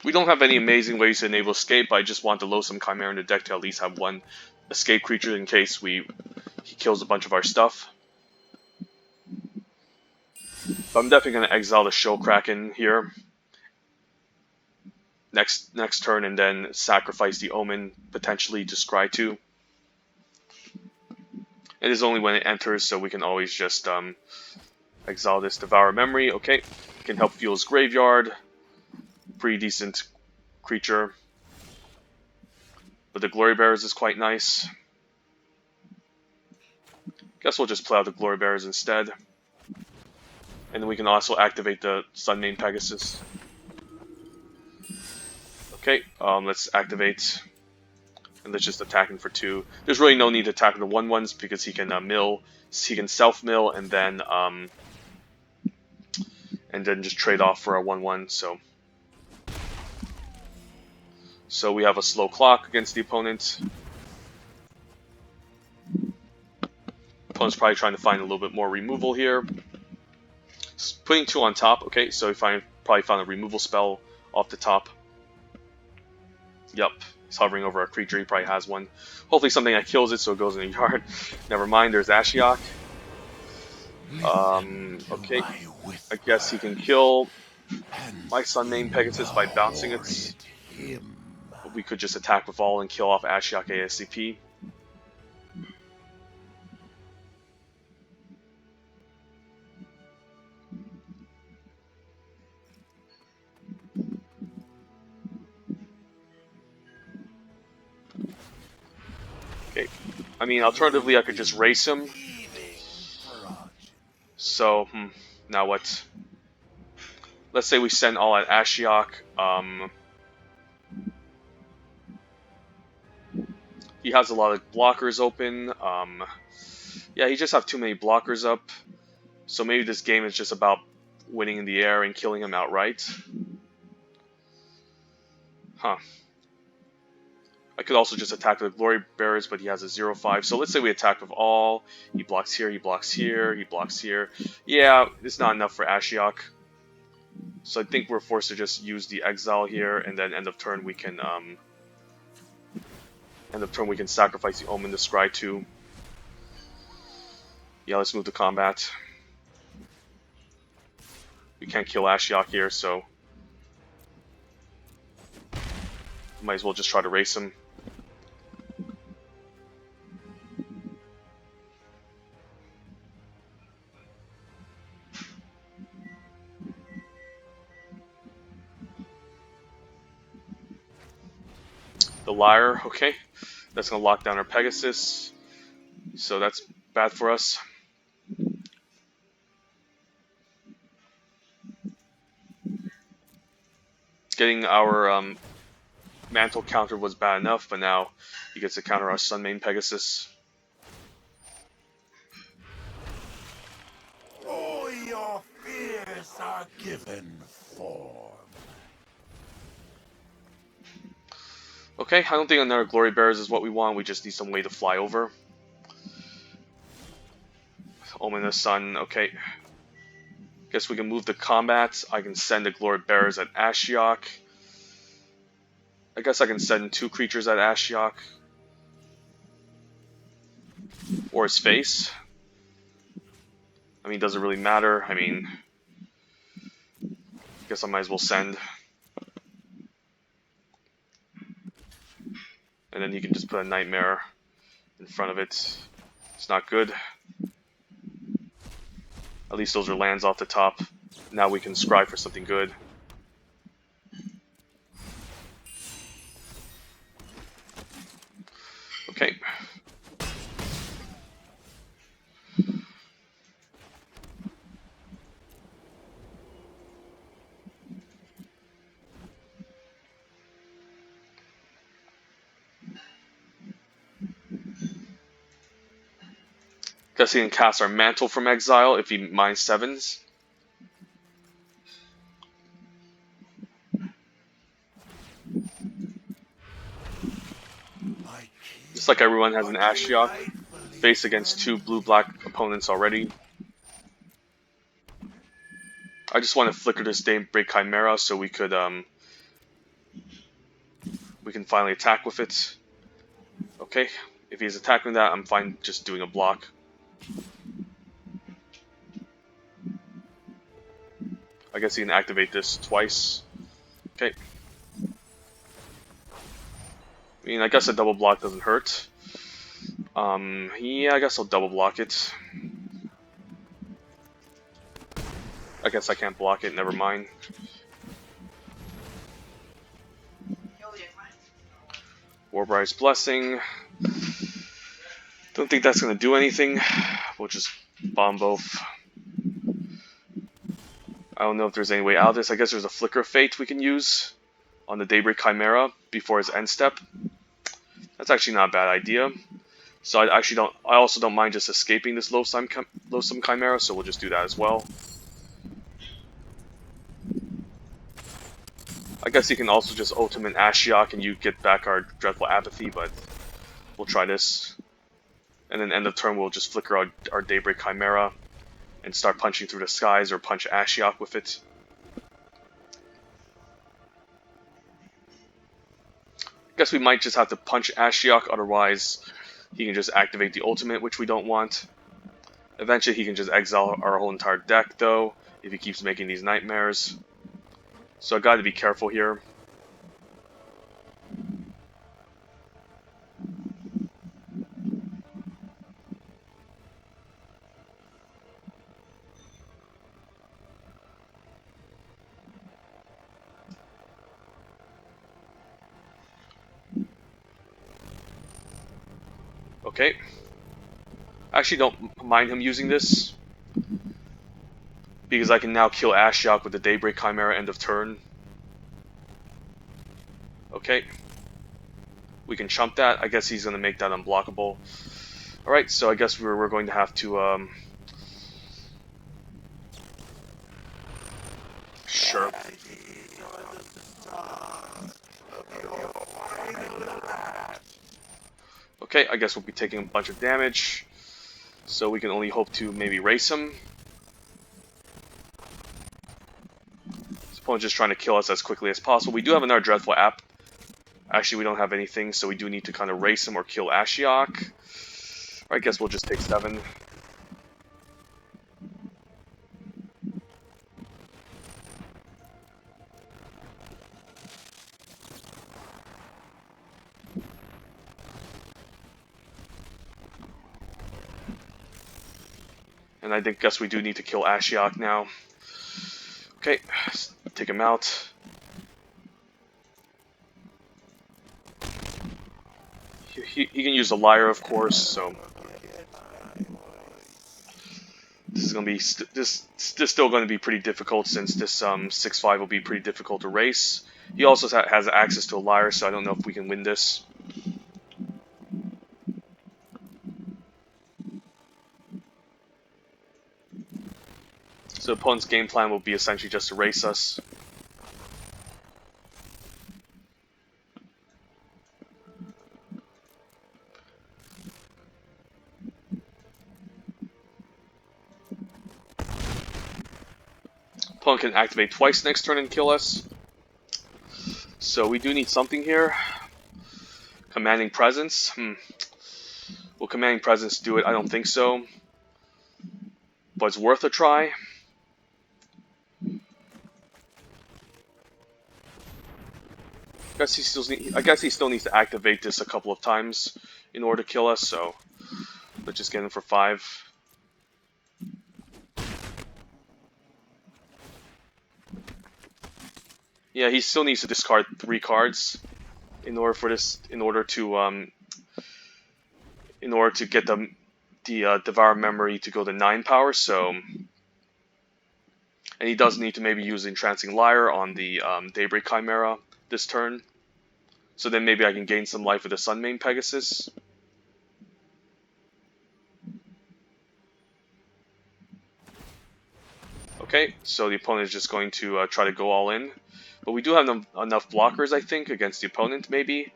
We don't have any amazing ways to enable escape, but I just want to load some Chimera in the deck to at least have one escape creature in case he kills a bunch of our stuff. But I'm definitely going to exile the Show Kraken here next turn, and then sacrifice the Omen potentially to Scry 2. It is only when it enters, so we can always just exile this Devour Memory. Okay, can help fuel his graveyard. Pretty decent creature. But the Glory Bearers is quite nice. Guess we'll just play out the Glory Bearers instead. And then we can also activate the Sunmane Pegasus. Okay, let's activate. And let's just attack him for 2. There's really no need to attack the 1/1s because he can mill, he can self-mill, and then just trade off for a 1/1. So we have a slow clock against the opponent. Opponent's probably trying to find a little bit more removal here. Putting 2 on top. Okay, so he probably found a removal spell off the top. Yup, he's hovering over a creature. He probably has one. Hopefully something that kills it so it goes in the yard. Never mind, there's Ashiok. Okay, I guess he can kill my Sunmane Pegasus by bouncing it. But we could just attack with all and kill off Ashiok ASAP. Okay, I mean, alternatively I could just race him. So, now what? Let's say we send all at Ashiok. He has a lot of blockers open. Yeah, he just have too many blockers up. So maybe this game is just about winning in the air and killing him outright. Huh. I could also just attack with Glory Bearers, but he has a 0/5. So let's say we attack with all. He blocks here, he blocks here, he blocks here. Yeah, it's not enough for Ashiok. So I think we're forced to just use the exile here, and then end of turn we can sacrifice the Omen to Scry 2. Yeah, let's move to combat. We can't kill Ashiok here, so might as well just try to race him. The Lyre, okay. That's going to lock down our Pegasus. So that's bad for us. Getting our Mantle counter was bad enough, but now he gets to counter our Sunmane Pegasus. All your fears are given form. Okay, I don't think another Glory Bearers is what we want. We just need some way to fly over. Omen the Sun, okay. Guess we can move to combat. I can send the Glory Bearers at Ashiok. I guess I can send 2 creatures at Ashiok. Or his face. I mean, does it really matter? I mean, I guess I might as well send. And then you can just put a Nightmare in front of it. It's not good. At least those are lands off the top. Now we can scry for something good. Okay. Guess he can cast our Mantle from exile if he mines 7s. Just like everyone has an Ashiok. Face against 2 blue-black opponents already. I just want to flicker this Daybreak Chimera so we can finally attack with it. Okay, if he's attacking that, I'm fine just doing a block. I guess he can activate this twice. Okay. I mean, I guess a double block doesn't hurt. Yeah, I guess I'll double block it. I guess I can't block it, never mind. Warbride's Blessing. Don't think that's going to do anything. We'll just bomb both. I don't know if there's any way out of this. I guess there's a Flicker of Fate we can use on the Daybreak Chimera before his end step. That's actually not a bad idea. So I also don't mind just escaping this Loathsome Chimera, so we'll just do that as well. I guess he can also just ultimate Ashiok and you get back our Dreadful Apathy, but we'll try this. And then end of turn we'll just flicker our Daybreak Chimera and start punching through the skies or punch Ashiok with it. Guess we might just have to punch Ashiok, otherwise he can just activate the ultimate, which we don't want. Eventually he can just exile our whole entire deck though, if he keeps making these nightmares. So I gotta be careful here. Okay. I actually don't mind him using this, because I can now kill Ashiok with the Daybreak Chimera end of turn. Okay. We can chump that. I guess he's going to make that unblockable. Alright, so I guess we're going to have to... Sure. Okay, I guess we'll be taking a bunch of damage. So we can only hope to maybe race him. This opponent's just trying to kill us as quickly as possible. We do have another Dreadful App. Actually, we don't have anything, so we do need to kind of race him or kill Ashiok. I guess we'll just take 7. And I guess we do need to kill Ashiok now. Okay, let's take him out. He can use a Lyre, of course, so this is gonna be this is still going to be pretty difficult, since this 6/5 will be pretty difficult to race. He also has access to a Lyre, so I don't know if we can win this. So the opponent's game plan will be essentially just to race us. Opponent can activate twice next turn and kill us. So we do need something here. Commanding Presence. Will Commanding Presence do it? I don't think so. But it's worth a try. I guess he still needs to activate this a couple of times in order to kill us, so let's just get him for 5. Yeah, he still needs to discard 3 cards in order to get the Devour Memory to go to 9 power. So, and he does need to maybe use Entrancing Lyre on the Daybreak Chimera this turn. So then maybe I can gain some life with the Sunmane Pegasus. Okay, so the opponent is just going to try to go all in. But we do have enough blockers, I think, against the opponent, maybe.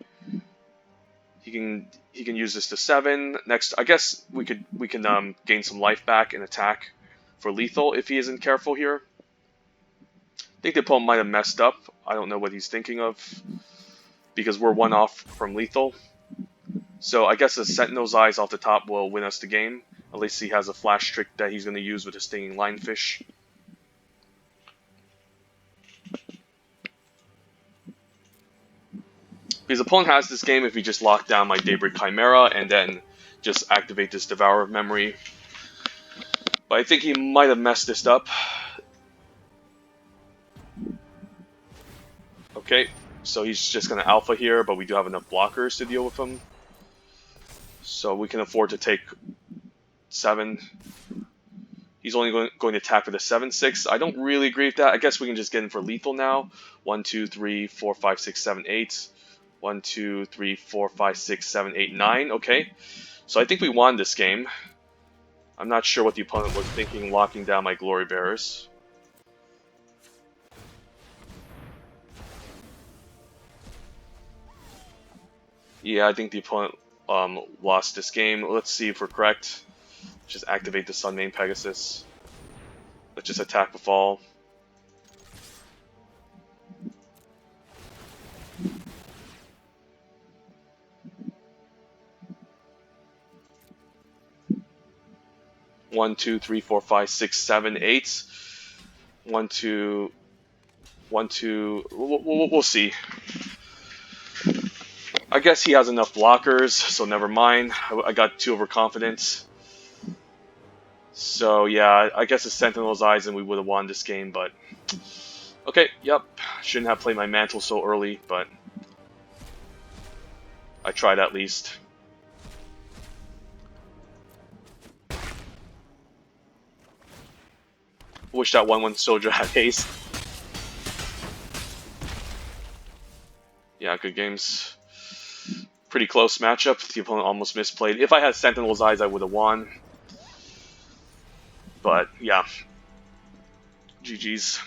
He can use this to 7. Next, I guess we can gain some life back and attack for lethal if he isn't careful here. I think the opponent might have messed up. I don't know what he's thinking of, because we're 1 off from lethal. So I guess the Sentinel's Eyes off the top will win us the game. At least he has a flash trick that he's going to use with his stinging lionfish. Because the opponent has this game if we just lock down my Daybreak Chimera and then just activate this Devourer memory. But I think he might have messed this up. Okay, so he's just going to Alpha here, but we do have enough blockers to deal with him. So we can afford to take 7. He's only going to attack with a 7/6. I don't really agree with that. I guess we can just get in for lethal now. 1, 2, 3, 4, 5, 6, 7, 8. 1, 2, 3, 4, 5, 6, 7, 8, 9. Okay, so I think we won this game. I'm not sure what the opponent was thinking, locking down my Glory Bearers. Yeah, I think the opponent lost this game. Let's see if we're correct. Just activate the Sun Main Pegasus. Let's just attack with all. One, two, three, four, five, six, 7, 8. 1, 2, 1, 2. We'll see. I guess he has enough blockers, so never mind. I got too overconfident. So yeah, I guess it's Sentinel's Eyes and we would have won this game, but... Okay, yep. Shouldn't have played my mantle so early, but... I tried at least. Wish that 1/1 soldier had haste. Yeah, good games. Pretty close matchup. The opponent almost misplayed. If I had Sentinel's Eyes, I would have won. But, yeah. GG's.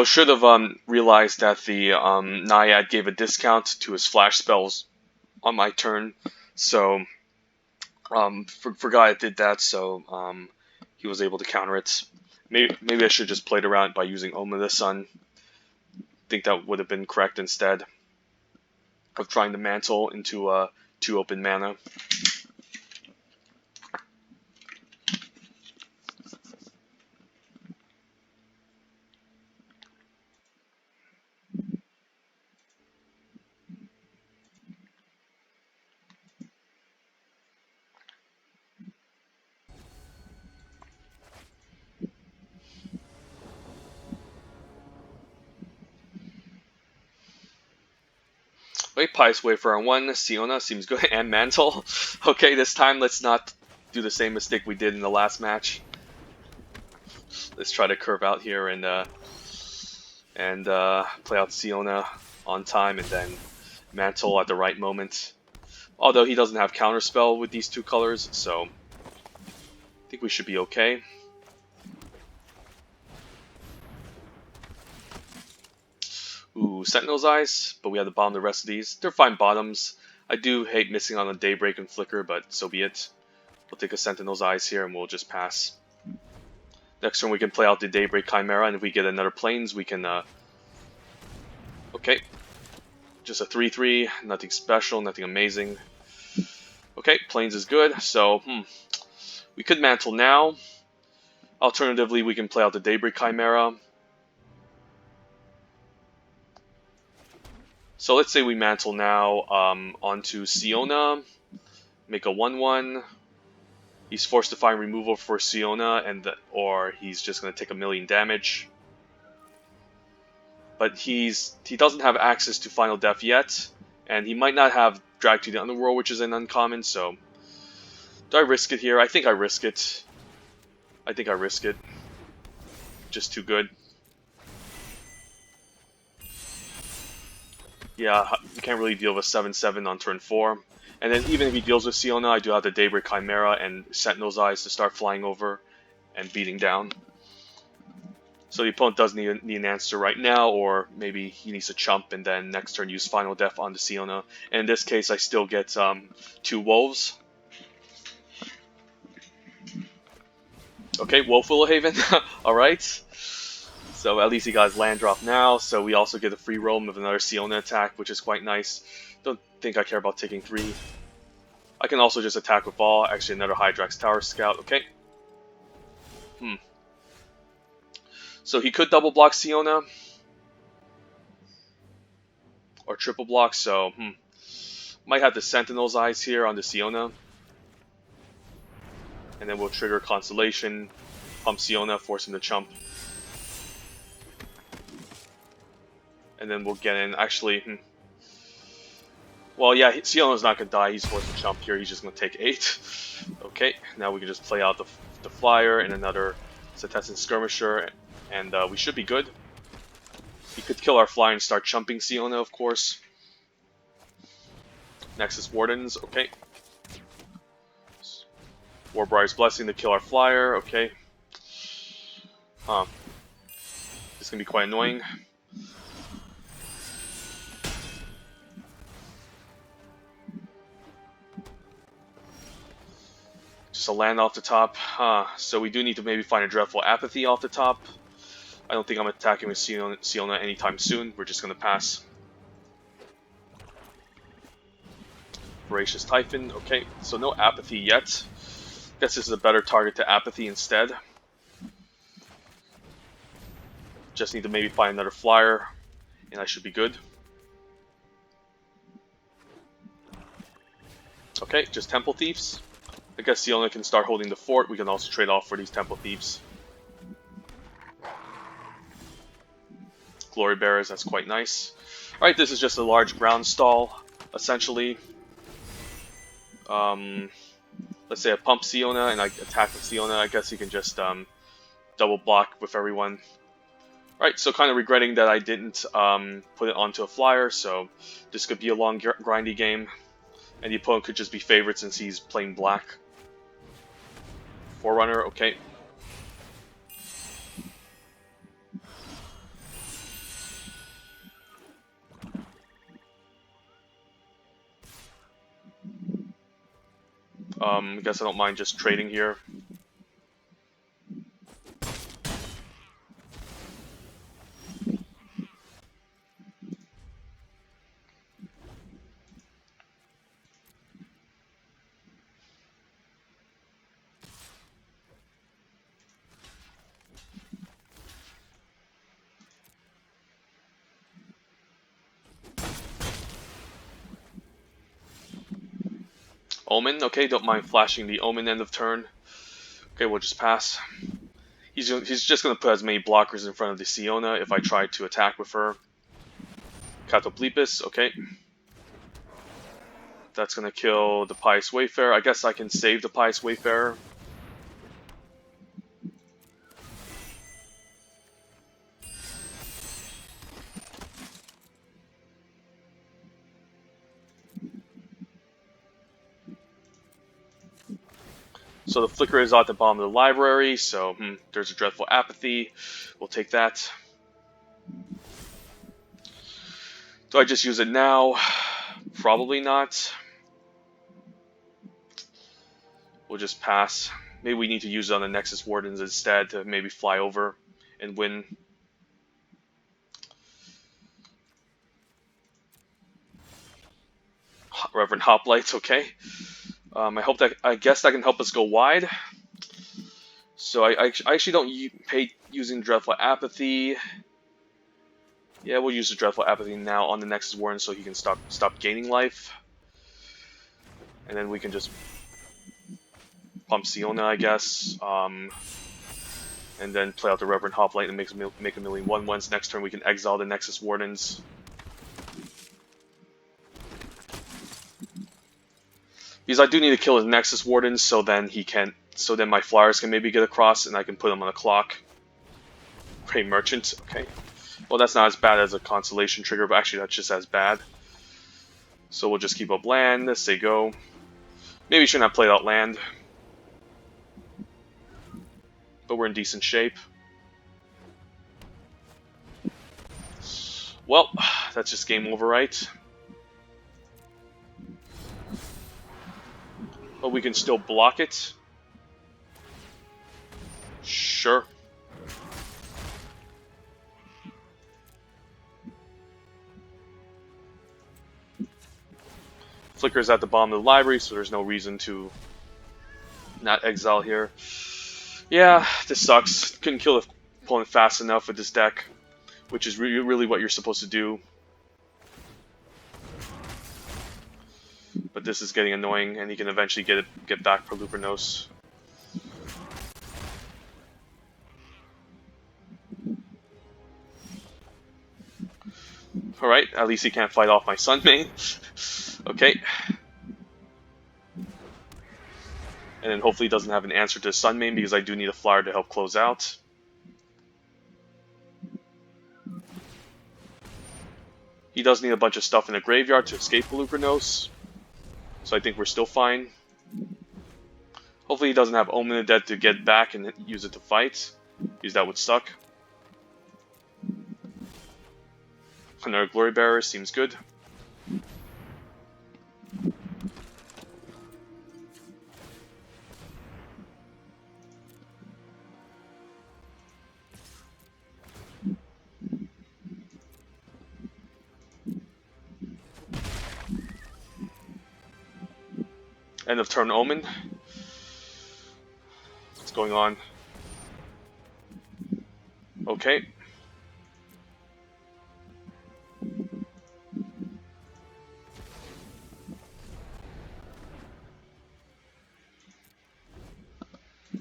Should have realized that the Naiad gave a discount to his flash spells on my turn, so forgot I did that, so he was able to counter it. Maybe I should just played around by using Omen of the Sun. Think that would have been correct instead of trying to mantle into 2 open mana. Wait, Pious Wafer on 1, Siona seems good, and Mantle. Okay, this time let's not do the same mistake we did in the last match. Let's try to curve out here and play out Siona on time and then Mantle at the right moment. Although he doesn't have Counterspell with these 2 colors, so I think we should be okay. Ooh, Sentinel's Eyes, but we have to bomb the rest of these. They're fine bottoms. I do hate missing on a Daybreak and Flicker, but so be it. We'll take a Sentinel's Eyes here and we'll just pass. Next turn we can play out the Daybreak Chimera, and if we get another Plains, we can... Okay. Just a 3/3, nothing special, nothing amazing. Okay, Plains is good, so we could Mantle now. Alternatively, we can play out the Daybreak Chimera. So let's say we Mantle now onto Siona, make a 1/1. He's forced to find removal for Siona, or he's just going to take a million damage. But he doesn't have access to Final Death yet, and he might not have Drag to the Underworld, which is an uncommon, so do I risk it here? I think I risk it. Just too good. Yeah, you can't really deal with 7/7 on turn 4. And then even if he deals with Siona, I do have the Daybreak Chimera and Sentinel's Eyes to start flying over and beating down. So the opponent does need an answer right now, or maybe he needs to chump and then next turn use Final Death onto Siona. And in this case, I still get 2 Wolves. Okay, Wolf Willowhaven. Alright. So at least he got his land drop now, so we also get a free roam of another Siona attack, which is quite nice. Don't think I care about taking 3. I can also just attack with ball. Actually, another Hydrax Tower Scout. Okay. So he could double block Siona. Or triple block, so might have the Sentinel's Eyes here on the Siona. And then we'll trigger Constellation, pump Siona, force him to chump. And then we'll get in, actually, well, yeah, Siona's not going to die, he's forced to chump here, he's just going to take 8. Okay, now we can just play out the Flyer and another Setessan Skirmisher, and we should be good. He could kill our Flyer and start chumping Siona, of course. Nexus Wardens, okay. Warbriar's Blessing to kill our Flyer, okay. This is going to be quite annoying. Just a land off the top. So we do need to maybe find a Dreadful Apathy off the top. I don't think I'm attacking with Siona anytime soon. We're just going to pass. Voracious Typhon. Okay, so no Apathy yet. Guess this is a better target to Apathy instead. Just need to maybe find another Flyer, and I should be good. Okay, just Temple Thieves. I guess Siona can start holding the fort. We can also trade off for these Temple Thieves. Glory Bearers, that's quite nice. Alright, this is just a large ground stall, essentially. Let's say I pump Siona and I attack with Siona. I guess he can just double block with everyone. Alright, so kind of regretting that I didn't put it onto a Flyer, so this could be a long grindy game. And the opponent could just be favored since he's playing black. Forerunner, okay. I guess I don't mind just trading here. Omen, okay, don't mind flashing the Omen end of turn. Okay, we'll just pass. He's just going to put as many blockers in front of the Siona if I try to attack with her. Catoblepus, okay. That's going to kill the Pious Wayfarer. I guess I can save the Pious Wayfarer. So the Flicker is at the bottom of the library, so there's a Dreadful Apathy. We'll take that. Do I just use it now? Probably not. We'll just pass. Maybe we need to use it on the Nexus Wardens instead to maybe fly over and win. Reverend Hoplites, okay. I guess that can help us go wide. So I actually don't hate using Dreadful Apathy. Yeah, we'll use the Dreadful Apathy now on the Nexus Warden so he can stop gaining life. And then we can just pump Siona, I guess. And then play out the Reverend Hoplite and make a million 1/1s. Next turn we can exile the Nexus Wardens. Because I do need to kill his Nexus Wardens so then my flyers can maybe get across and I can put them on the clock. Pray Merchant, okay. Well, that's not as bad as a Constellation trigger, but actually that's just as bad. So we'll just keep up land, let's say go. Maybe we shouldn't have played out land. But we're in decent shape. Well, that's just game over, right? But we can still block it. Sure. Flicker's at the bottom of the library, so there's no reason to not exile here. Yeah, this sucks. Couldn't kill the opponent fast enough with this deck, which is really what you're supposed to do. But this is getting annoying, and he can eventually get back per Lupernos. Alright, at least he can't fight off my Sun main. Okay. And then hopefully he doesn't have an answer to Sun main because I do need a flyer to help close out. He does need a bunch of stuff in the graveyard to escape Lupernos. So I think we're still fine. Hopefully he doesn't have Omen of Death to get back and use it to fight, because that would suck. Another Glory Bearer seems good. End of turn Omen. What's going on? Okay.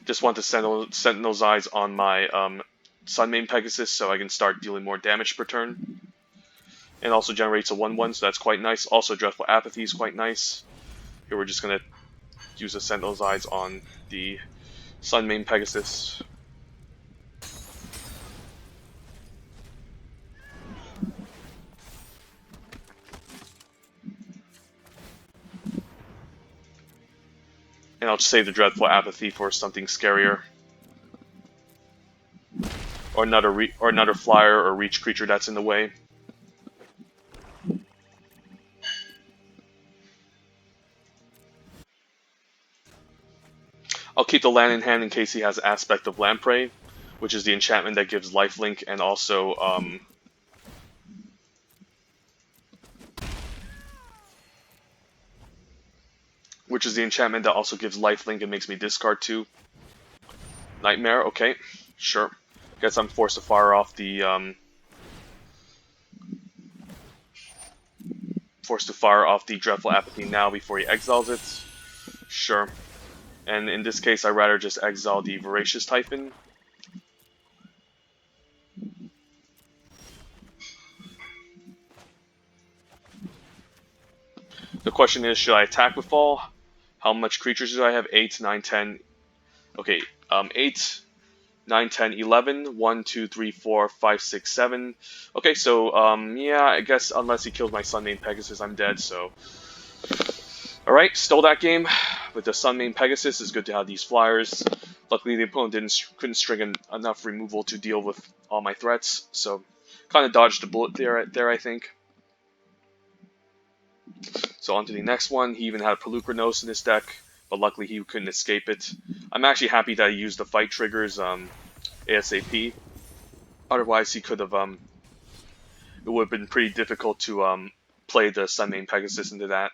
Just want to Sentinel's Eyes on my Sun main Pegasus so I can start dealing more damage per turn. And also generates a 1/1, so that's quite nice. Also Dreadful Apathy is quite nice. Here we're just going to use a Sentinel's Eyes on the Sun main Pegasus. And I'll just save the Dreadful Apathy for something scarier. Or another flyer or reach creature that's in the way. I'll keep the land in hand in case he has Aspect of Lamprey, which is the enchantment that gives lifelink and also which is the enchantment that also gives lifelink and makes me discard 2. Nightmare, okay, sure. Guess I'm forced to fire off the Dreadful Apathy now before he exiles it. Sure. And in this case, I'd rather just exile the Voracious Typhon. The question is, should I attack with Fall? How much creatures do I have? 8, 9, 10. Okay, 8, 9, 10, 11. 1, 2, 3, 4, 5, 6, 7. Okay, so, yeah, I guess unless he kills my Sun main Pegasus, I'm dead, so... Alright, stole that game. With the Sun main Pegasus, it's good to have these flyers. Luckily, the opponent couldn't string enough removal to deal with all my threats, so kind of dodged the bullet there, I think. So on to the next one. He even had a Pelucranos in his deck, but luckily he couldn't escape it. I'm actually happy that he used the fight triggers ASAP. Otherwise, he could have it would have been pretty difficult to play the Sun main Pegasus into that.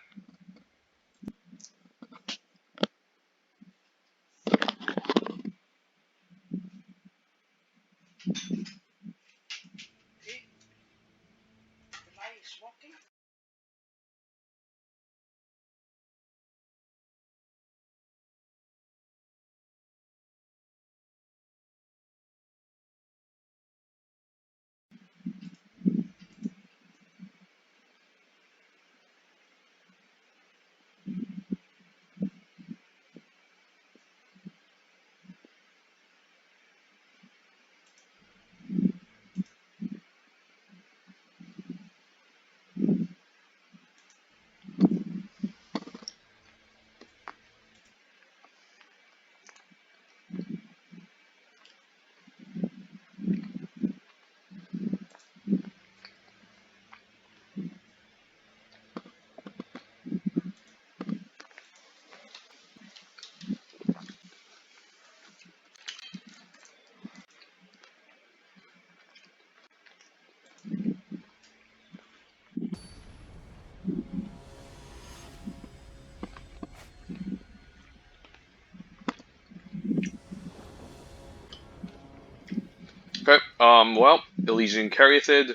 Okay, well, Elysian Caryatid,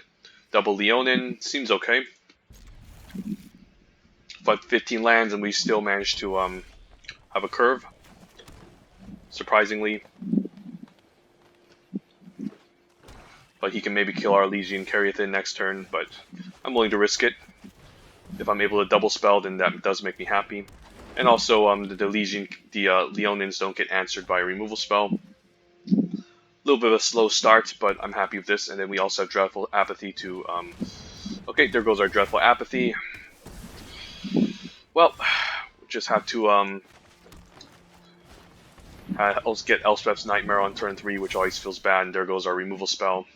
double Leonin, seems okay. But 15 lands and we still managed to have a curve, surprisingly. But he can maybe kill our Elysian Caryatid next turn, but I'm willing to risk it. If I'm able to double spell, then that does make me happy. And also, the Leonins don't get answered by a removal spell. A little bit of a slow start, but I'm happy with this. And then we also have Dreadful Apathy to... okay, there goes our Dreadful Apathy. Well, just have to get Elspeth's Nightmare on turn 3, which always feels bad, and there goes our removal spell.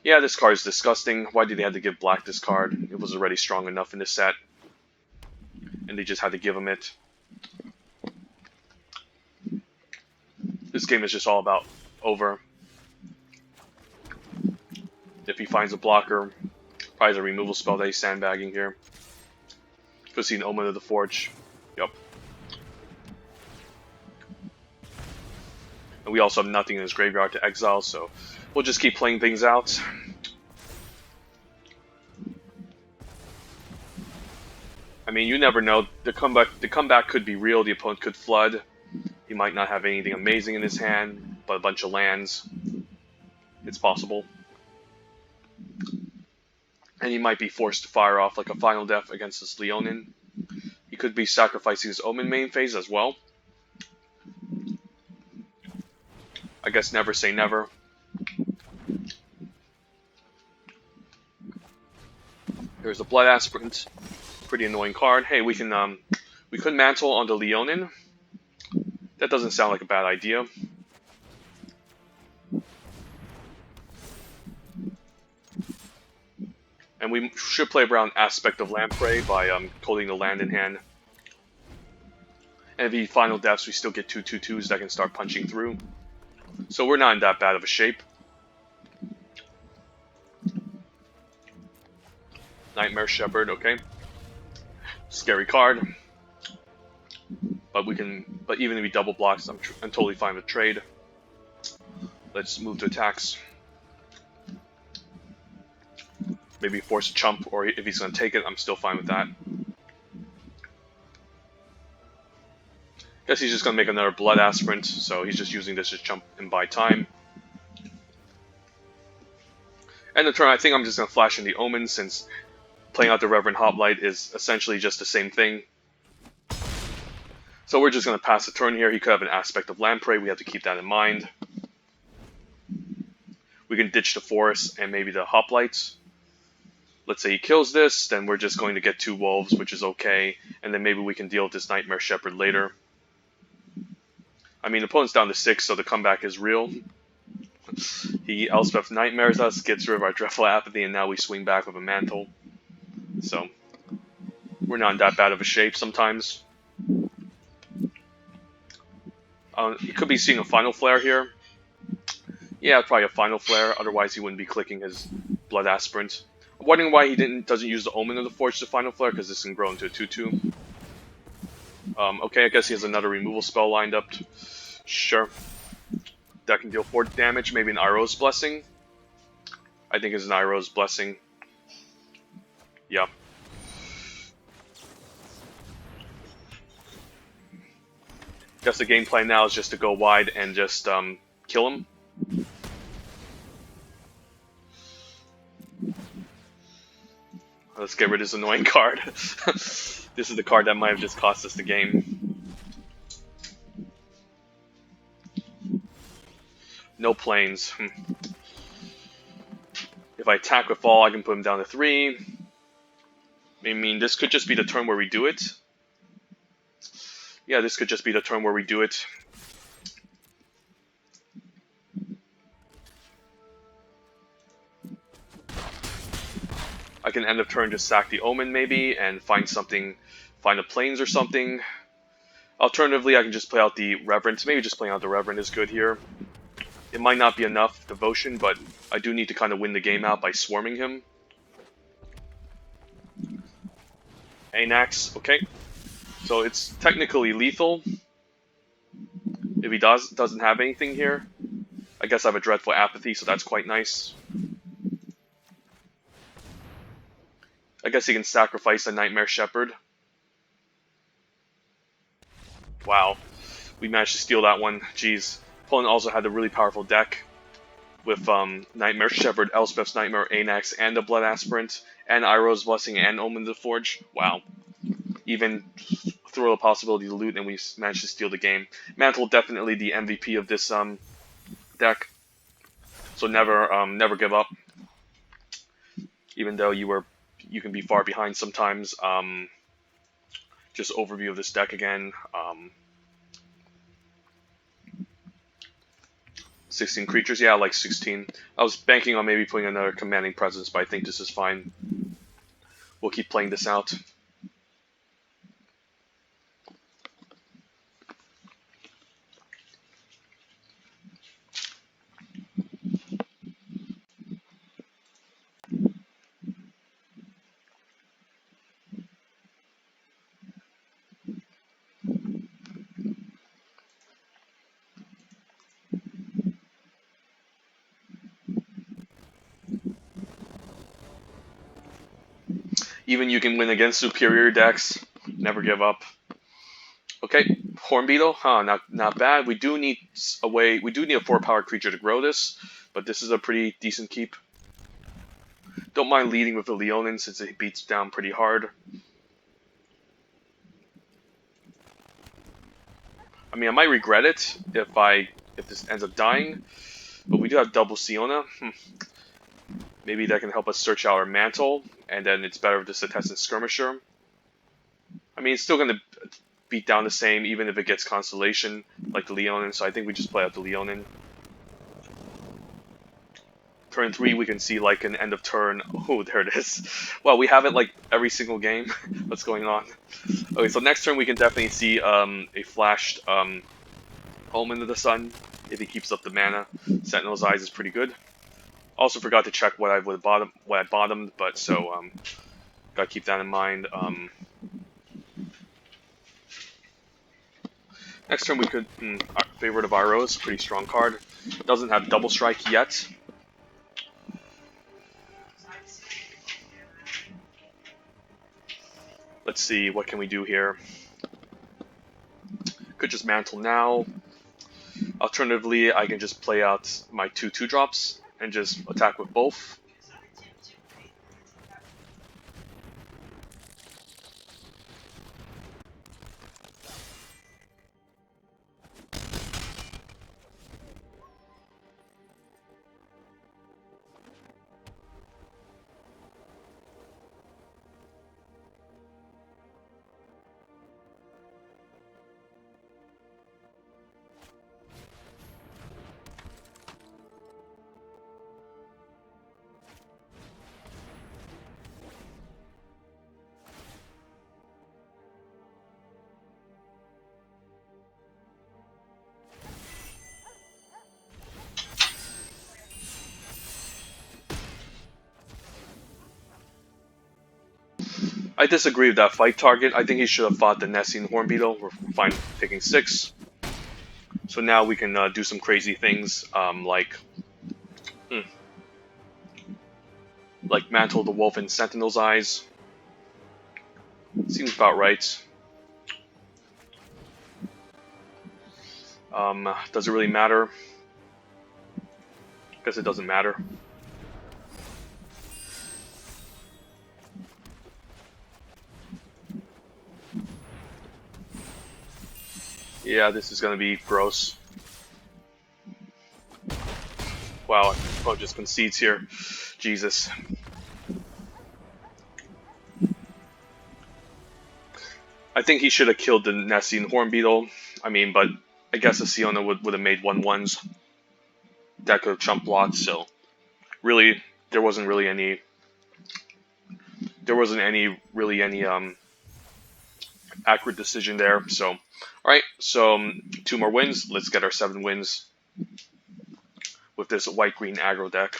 Yeah, this card is disgusting. Why did they have to give Black this card? It was already strong enough in this set. And they just had to give him it. This game is just all about over. If he finds a blocker, probably the removal spell that he's sandbagging here. Could see an Omen of the Forge. Yep. And we also have nothing in his graveyard to exile, so we'll just keep playing things out. I mean, you never know. The comeback could be real. The opponent could flood. He might not have anything amazing in his hand, but a bunch of lands. It's possible. And he might be forced to fire off like a Final Death against this Leonin. He could be sacrificing his Omen main phase as well. I guess never say never. There's a Blood Aspirant. Pretty annoying card. Hey, we could mantle on the Leonin. That doesn't sound like a bad idea. And we should play around Aspect of Lamprey by holding the land in hand. And if he Final Deaths, we still get 2/2/2s that can start punching through. So we're not in that bad of a shape. Nightmare Shepherd, okay. Scary card. But even if he double blocks, I'm totally fine with trade. Let's move to attacks. Maybe force a chump, or if he's going to take it, I'm still fine with that. Guess he's just going to make another Blood Aspirant, so he's just using this to chump and buy time. End of turn, I think I'm just going to flash in the Omen, since playing out the Reverend Hoplite is essentially just the same thing. So we're just going to pass the turn here. He could have an Aspect of Lamprey. We have to keep that in mind. We can ditch the Forest and maybe the Hoplite. Let's say he kills this, then we're just going to get 2 Wolves, which is okay. And then maybe we can deal with this Nightmare Shepherd later. I mean, the opponent's down to 6, so the comeback is real. He Elspeth Nightmares us, gets rid of our Dreadful Apathy, and now we swing back with a Mantle. So, we're not in that bad of a shape sometimes. He could be seeing a Final Flare here. Yeah, probably a Final Flare, otherwise he wouldn't be clicking his Blood Aspirant. I'm wondering why he doesn't use the Omen of the Forge to Final Flare, because this can grow into a 2/2. Okay, I guess he has another removal spell lined up. Sure. that can deal 4 damage. Maybe an Iroh's Blessing. I think it's an Iroh's Blessing. Yeah. Guess the game plan now is just to go wide and just kill him. Let's get rid of this annoying card. This is the card that might have just cost us the game. No planes. If I attack with fall, I can put him down to 3. I mean, this could just be the turn where we do it. Yeah, this could just be the turn where we do it. I can end of turn just sack the Omen maybe and find something, find a planes or something. Alternatively, I can just play out the Reverend. Maybe just playing out the Reverend is good here. It might not be enough devotion, but I do need to kind of win the game out by swarming him. Anax, okay. So it's technically lethal. If he doesn't have anything here. I guess I have a Dreadful Apathy, so that's quite nice. I guess he can sacrifice a Nightmare Shepherd. Wow. We managed to steal that one. Jeez. Opponent also had a really powerful deck with Nightmare Shepherd, Elspeth's Nightmare, Anax, and the Blood Aspirant, and Iroh's Blessing, and Omen of the Forge. Wow. Even throw a possibility to loot, and we managed to steal the game. Mantle definitely the MVP of this deck. So never give up. Even though you can be far behind sometimes. Just overview of this deck again. 16 creatures, yeah, I like 16. I was banking on maybe putting another Commanding Presence, but I think this is fine. We'll keep playing this out. Even you can win against superior decks. Never give up. Okay, Horn Beetle, not bad. We do need a 4-power creature to grow this, but this is a pretty decent keep. Don't mind leading with the Leonin since it beats down pretty hard. I mean, I might regret it if this ends up dying, but we do have double Siona. Maybe that can help us search out our Mantle, and then it's better with the Setessan Skirmisher. I mean, it's still going to beat down the same, even if it gets Constellation, like the Leonin, so I think we just play out the Leonin. Turn 3, we can see like an end of turn. Oh, there it is. Well, we have it like every single game. What's going on? Okay, so next turn we can definitely see a flashed Omen of the Sun, if he keeps up the mana. Sentinel's Eyes is pretty good. Also forgot to check what I bottomed, but so gotta keep that in mind. Next turn we could Favorite of Iroh's, pretty strong card. Doesn't have double strike yet. Let's see, what can we do here? Could just Mantle now. Alternatively, I can just play out my 2/2-drops and just attack with both. I disagree with that fight target. I think he should have fought the Nessian Horn Beetle. We're fine taking 6. So now we can do some crazy things, like Mantle of the Wolf and Sentinel's Eyes. Seems about right. Does it really matter? Guess it doesn't matter. Yeah, this is gonna be gross. Wow, oh, just concedes here. Jesus. I think he should have killed the Nessian Horn Beetle. I mean, but I guess a Siona would have made 1/1s. That could have chump blocked, so really there wasn't any accurate decision there. So alright, so 2 more wins. Let's get our 7 wins with this white-green aggro deck.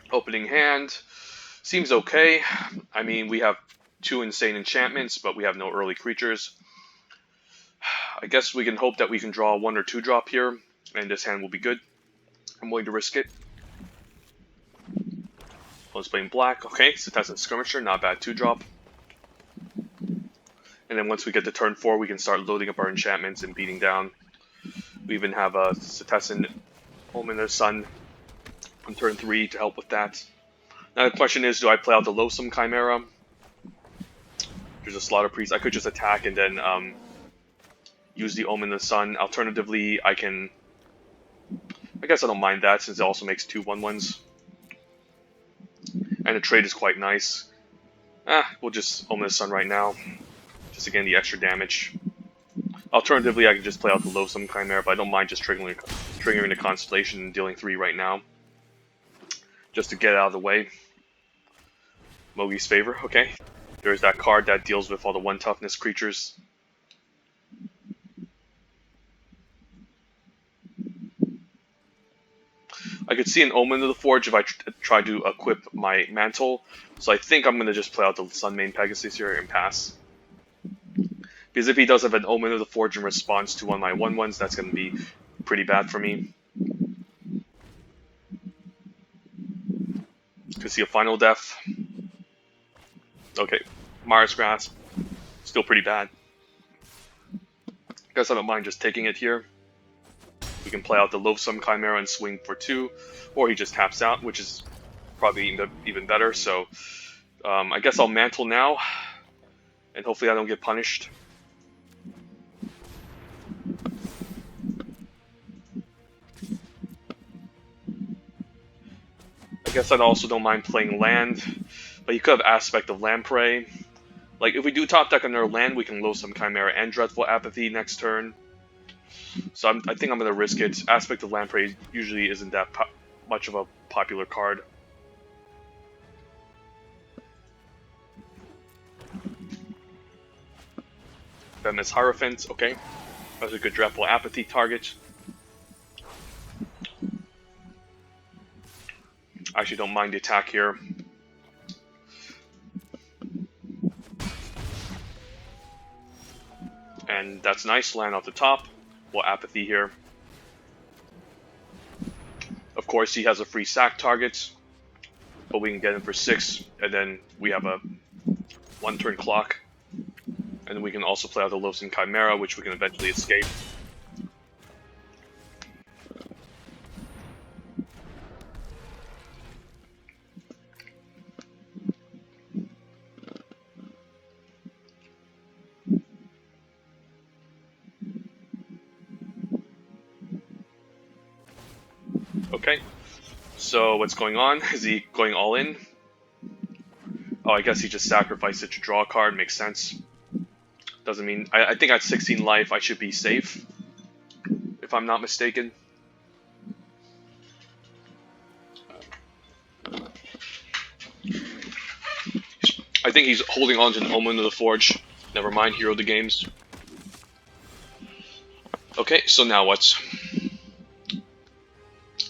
Opening hand seems okay. I mean, we have 2 insane enchantments, but we have no early creatures. I guess we can hope that we can draw a 1 or 2 drop here, and this hand will be good. I'm willing to risk it. Opponent's playing black. Okay, so that's a skirmisher, not bad 2 drop. And then once we get to turn 4, we can start loading up our enchantments and beating down. We even have a Setessan Omen of the Sun on turn 3 to help with that. Now the question is, do I play out the Loathsome Chimera? There's a Slaughter Priest. I could just attack and then use the Omen of the Sun. Alternatively, I guess I don't mind that since it also makes 2 1/1s. And the trade is quite nice. We'll just Omen of the Sun right now. Just again, the extra damage. Alternatively, I can just play out the Loathsome Chimera, but I don't mind just triggering the Constellation and dealing 3 right now. Just to get out of the way. Mogi's Favor, okay. There's that card that deals with all the 1 toughness creatures. I could see an Omen of the Forge if I try to equip my Mantle, so I think I'm going to just play out the Sunmane Pegasus here and pass. Because if he does have an Omen of the Forge in response to 1 of my 1/1s, that's going to be pretty bad for me. Could see a Final Death. Okay, Mara's Grasp. Still pretty bad. Guess I don't mind just taking it here. We can play out the Loathsome Chimera and swing for 2, or he just taps out, which is probably even better. So I guess I'll Mantle now, and hopefully I don't get punished. I guess I also don't mind playing land, but you could have Aspect of Lamprey. Like, if we do top deck another land, we can Loathsome Chimera and Dreadful Apathy next turn. So I think I'm going to risk it. Aspect of Lamprey usually isn't that much of a popular card. Venomous Hierophant, okay. That's a good Dreadful Apathy target. I actually don't mind the attack here. And that's nice, land off the top. Well, Apathy here. Of course, he has a free sack target, but we can get him for 6, and then we have a 1 turn clock. And then we can also play out the Loathsome Chimera, which we can eventually escape. Okay, so what's going on? Is he going all in? Oh, I guess he just sacrificed it to draw a card. Makes sense. Doesn't mean... I think at 16 life I should be safe, if I'm not mistaken. I think he's holding on to an Omen of the Forge. Never mind, Hero of the Games. Okay, so now what?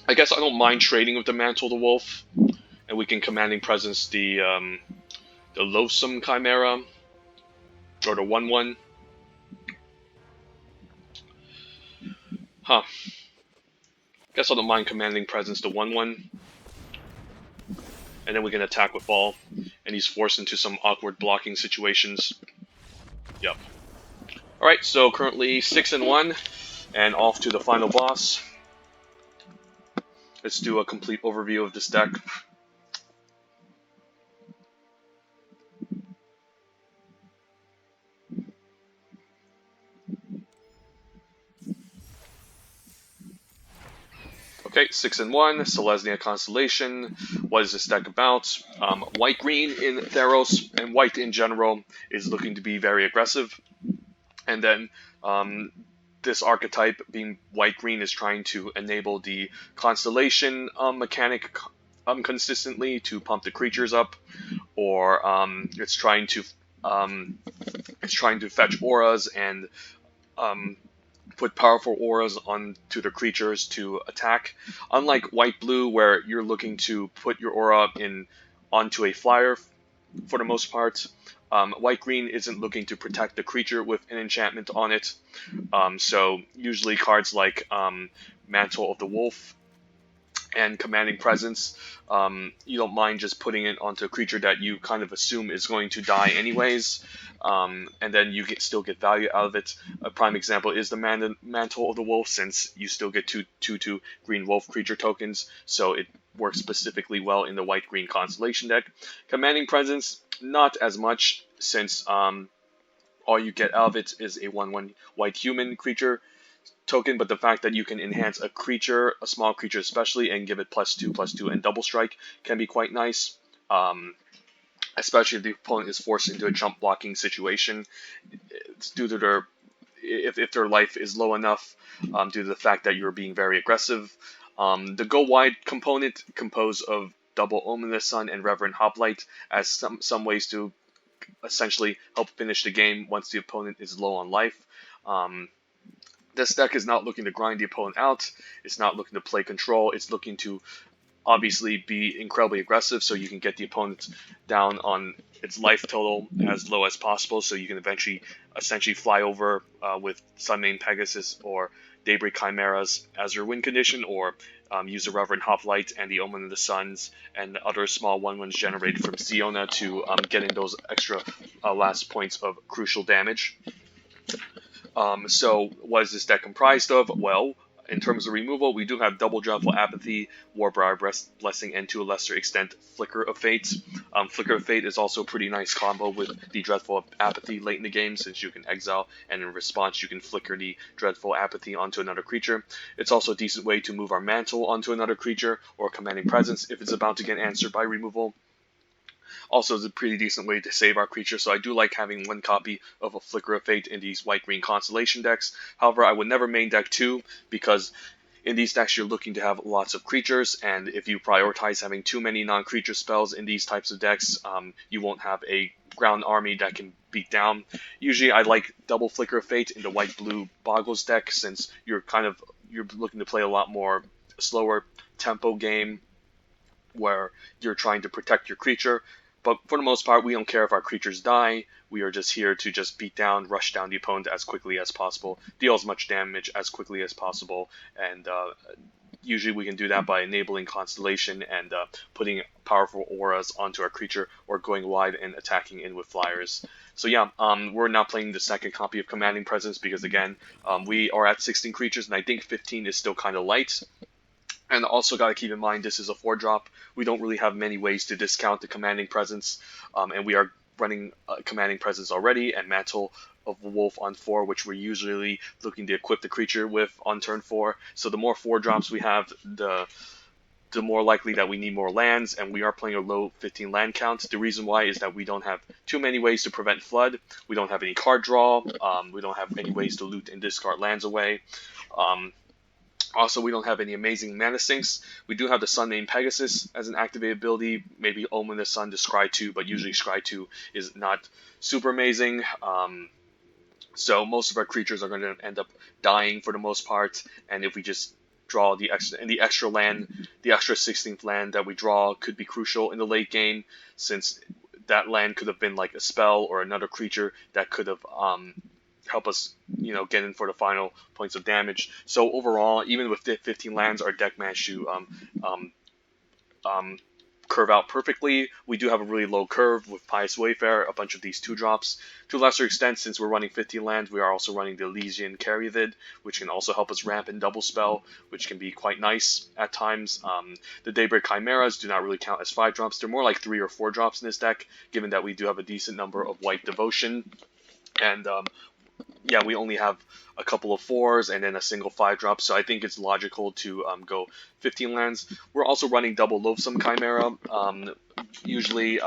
I guess I don't mind trading with the Mantle of the Wolf, and we can Commanding Presence the Loathsome Chimera, or the 1/1. Huh. Guess I don't mind Commanding Presence the 1/1. And then we can attack with Ball, and he's forced into some awkward blocking situations. Yep. Alright, so currently 6-1, and off to the final boss. Let's do a complete overview of this deck. Okay, 6-1, Selesnya Constellation. What is this deck about? White-green in Theros, and white in general is looking to be very aggressive. And then this archetype, being white-green, is trying to enable the Constellation mechanic consistently to pump the creatures up, or it's trying to fetch auras and put powerful auras onto the creatures to attack. Unlike white-blue, where you're looking to put your aura onto a flyer for the most part, white-green isn't looking to protect the creature with an enchantment on it. So usually cards like Mantle of the Wolf and Commanding Presence, you don't mind just putting it onto a creature that you kind of assume is going to die anyways, and then you still get value out of it. A prime example is the Mantle of the Wolf, since you still get two green wolf creature tokens, so it works specifically well in the white-green Constellation deck. Commanding Presence, not as much, since all you get out of it is a 1/1 white human creature token, but the fact that you can enhance a creature, a small creature especially, and give it +2/+2 and double strike can be quite nice. Especially if the opponent is forced into a jump blocking situation. It's due to their, if their life is low enough, due to the fact that you're being very aggressive. The go wide component, composed of double Omen of the Sun and Reverend Hoplite, as some ways to essentially help finish the game once the opponent is low on life. This deck is not looking to grind the opponent out. It's not looking to play control. It's looking to obviously be incredibly aggressive, so you can get the opponent down on its life total as low as possible, so you can eventually essentially fly over with Sunmane Pegasus or Daybreak Chimeras as your win condition, or use the Reverend Hoplite and the Omen of the Suns and other small 1/1s generated from Siona to getting those extra last points of crucial damage. So what is this deck comprised of? Well, in terms of removal, we do have double Dreadful Apathy, Warbriar Blessing, and to a lesser extent, Flicker of Fate. Flicker of Fate is also a pretty nice combo with the Dreadful Apathy late in the game, since you can exile, and in response you can flicker the Dreadful Apathy onto another creature. It's also a decent way to move our Mantle onto another creature, or Commanding Presence if it's about to get answered by removal. Also, is a pretty decent way to save our creature, so I do like having one copy of a Flicker of Fate in these white-green Constellation decks. However, I would never main deck 2, because in these decks you're looking to have lots of creatures, and if you prioritize having too many non-creature spells in these types of decks, you won't have a ground army that can beat down. Usually I like double Flicker of Fate in the white-blue Boggles deck, since you're looking to play a lot more slower tempo game, where you're trying to protect your creature. But for the most part, we don't care if our creatures die. We are just here to just beat down, rush down the opponent as quickly as possible, deal as much damage as quickly as possible, and usually we can do that by enabling Constellation and putting powerful auras onto our creature, or going wide and attacking in with flyers. So yeah, we're not playing the second copy of Commanding Presence because, again, we are at 16 creatures, and I think 15 is still kind of light. And also got to keep in mind, this is a 4-drop. We don't really have many ways to discount the Commanding Presence, and we are running Commanding Presence already, and Mantle of the Wolf on 4, which we're usually looking to equip the creature with on turn 4. So the more 4-drops we have, the the more likely that we need more lands, and we are playing a low 15 land count. The reason why is that we don't have too many ways to prevent flood. We don't have any card draw. We don't have any ways to loot and discard lands away. Um, Also, we don't have any amazing mana sinks. We do have the Sun named Pegasus as an activated ability. Maybe Omen the Sun to Scry 2, but usually Scry 2 is not super amazing. So most of our creatures are going to end up dying for the most part. And if we just draw the extra land, the extra 16th land that we draw could be crucial in the late game, since that land could have been like a spell or another creature that could have help us, get in for the final points of damage. So overall, even with 15 lands, our deck managed to curve out perfectly. We do have a really low curve with Pious Wayfarer, a bunch of these 2-drops. To a lesser extent, since we're running 15 lands, we are also running the Elysian Caryatid, which can also help us ramp and double spell, which can be quite nice at times. The Daybreak Chimeras do not really count as 5-drops. They're more like 3 or 4-drops in this deck, given that we do have a decent number of White Devotion. And yeah, we only have a couple of 4s and then a single 5-drop, so I think it's logical to go 15 lands. We're also running double Loathsome Chimera. Usually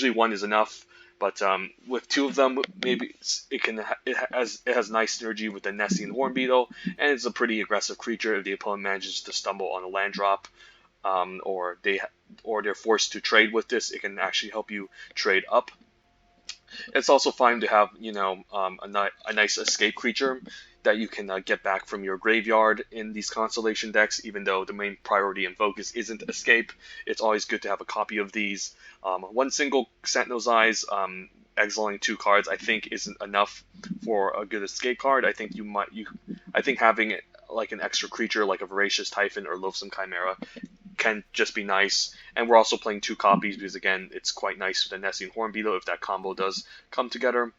one is enough, but with 2 of them, maybe it has nice synergy with the Nessian Hornbeetle, and it's a pretty aggressive creature if the opponent manages to stumble on a land drop, or they're forced to trade with this. It can actually help you trade up. It's also fine to have, a nice escape creature that you can get back from your graveyard in these Constellation decks, even though the main priority and focus isn't escape. It's always good to have a copy of these. One single Sentinel's Eyes, exiling 2 cards, I think isn't enough for a good escape card. I think I think having like an extra creature like a Voracious Typhon or Loathsome Chimera can just be nice. And we're also playing 2 copies because, again, it's quite nice with the Nessian Hornbeetle if that combo does come together.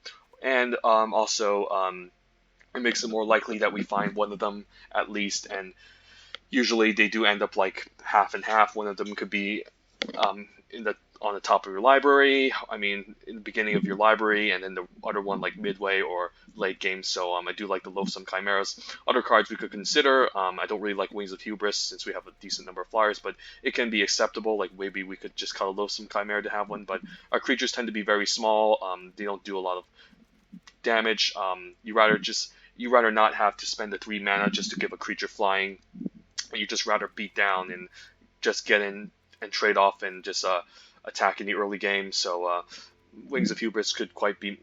And it makes it more likely that we find one of them at least. And usually they do end up like half and half. One of them could be on the top of your library. I mean, in the beginning of your library, and then the other one like midway or late game. So I do like the Loathsome Chimeras. Other cards we could consider. I don't really like Wings of Hubris since we have a decent number of flyers, but it can be acceptable. Like maybe we could just cut a Loathsome Chimera to have one. But our creatures tend to be very small. They don't do a lot of damage. You rather not have to spend the 3 mana just to give a creature flying. You just rather beat down and just get in and trade off and just attack in the early game. So Wings of Hubris could be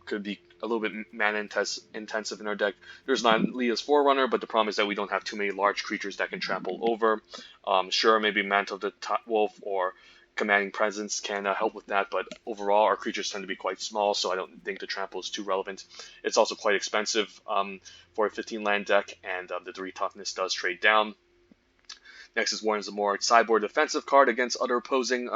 a little bit mana intensive in our deck. There's not Leah's Forerunner, but the problem is that we don't have too many large creatures that can trample over. Sure, maybe Mantle of the Wolf or Commanding Presence can help with that, but overall our creatures tend to be quite small, so I don't think the trample is too relevant. It's also quite expensive for a 15 land deck, and the 3 toughness does trade down. Next is Warren Zamora, sideboard defensive card against other opposing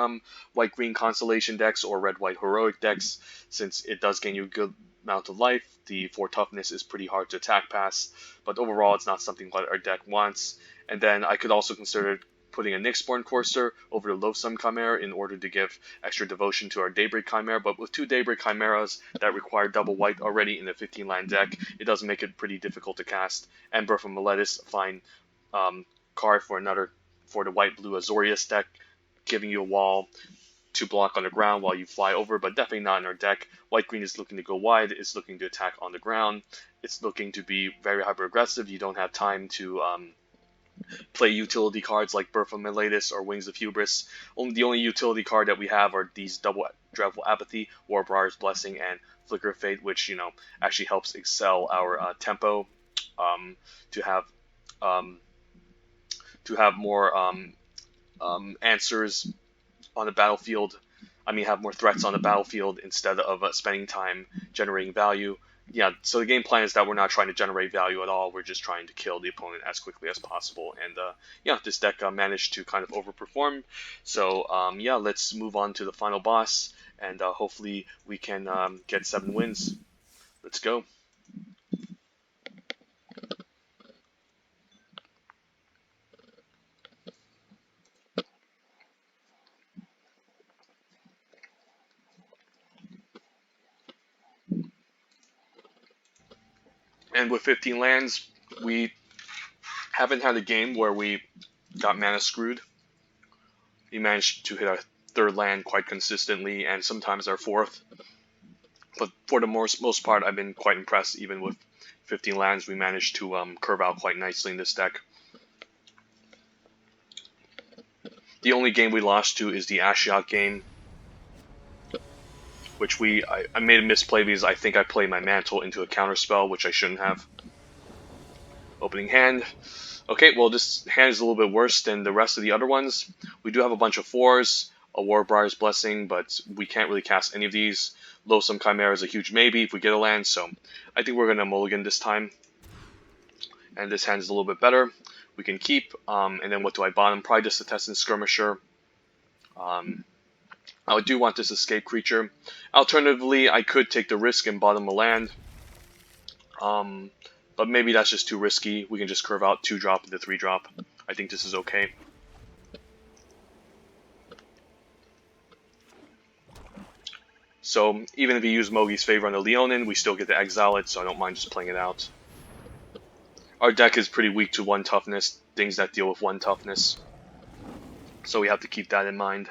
white-green Constellation decks or red-white heroic decks. Since it does gain you a good amount of life, the 4 toughness is pretty hard to attack past, but overall it's not something that our deck wants. And then I could also consider putting a Nyxborn Courser over the Loathsome Chimera in order to give extra devotion to our Daybreak Chimera, but with 2 Daybreak Chimeras that require double white already in the 15-land deck, it does make it pretty difficult to cast. And Birth of Meletis, a fine card for the white-blue Azorius deck, giving you a wall to block on the ground while you fly over, but definitely not in our deck. White-green is looking to go wide, it's looking to attack on the ground, it's looking to be very hyper-aggressive. You don't have time to play utility cards like Birth of Meletis or Wings of Hubris. The only utility card that we have are these double Dreadful Apathy, Warbriar's Blessing, and Flicker of Fate, which actually helps excel our tempo to have more answers on the battlefield. Have more threats on the battlefield instead of spending time generating value. Yeah, so the game plan is that we're not trying to generate value at all. We're just trying to kill the opponent as quickly as possible. And this deck managed to kind of overperform. So let's move on to the final boss, and hopefully we can get 7 wins. Let's go. And with 15 lands, we haven't had a game where we got mana screwed. We managed to hit our third land quite consistently, and sometimes our fourth. But for the most part, I've been quite impressed. Even with 15 lands, we managed to curve out quite nicely in this deck. The only game we lost to is the Ashiok game, which I made a misplay because I think I played my Mantle into a counterspell, which I shouldn't have. Opening hand. Okay, well this hand is a little bit worse than the rest of the other ones. We do have a bunch of 4s, a Warbriar's Blessing, but we can't really cast any of these. Loathsome Chimera is a huge maybe if we get a land, so I think we're going to mulligan this time. And this hand is a little bit better. We can keep, and then what do I bottom? Probably just a Tessin Skirmisher. I do want this escape creature. Alternatively, I could take the risk and bottom a land. But maybe that's just too risky. We can just curve out 2-drop into 3-drop. I think this is okay. So even if you use Mogi's Favor on the Leonin, we still get to exile it, so I don't mind just playing it out. Our deck is pretty weak to 1 toughness, things that deal with 1 toughness. So we have to keep that in mind.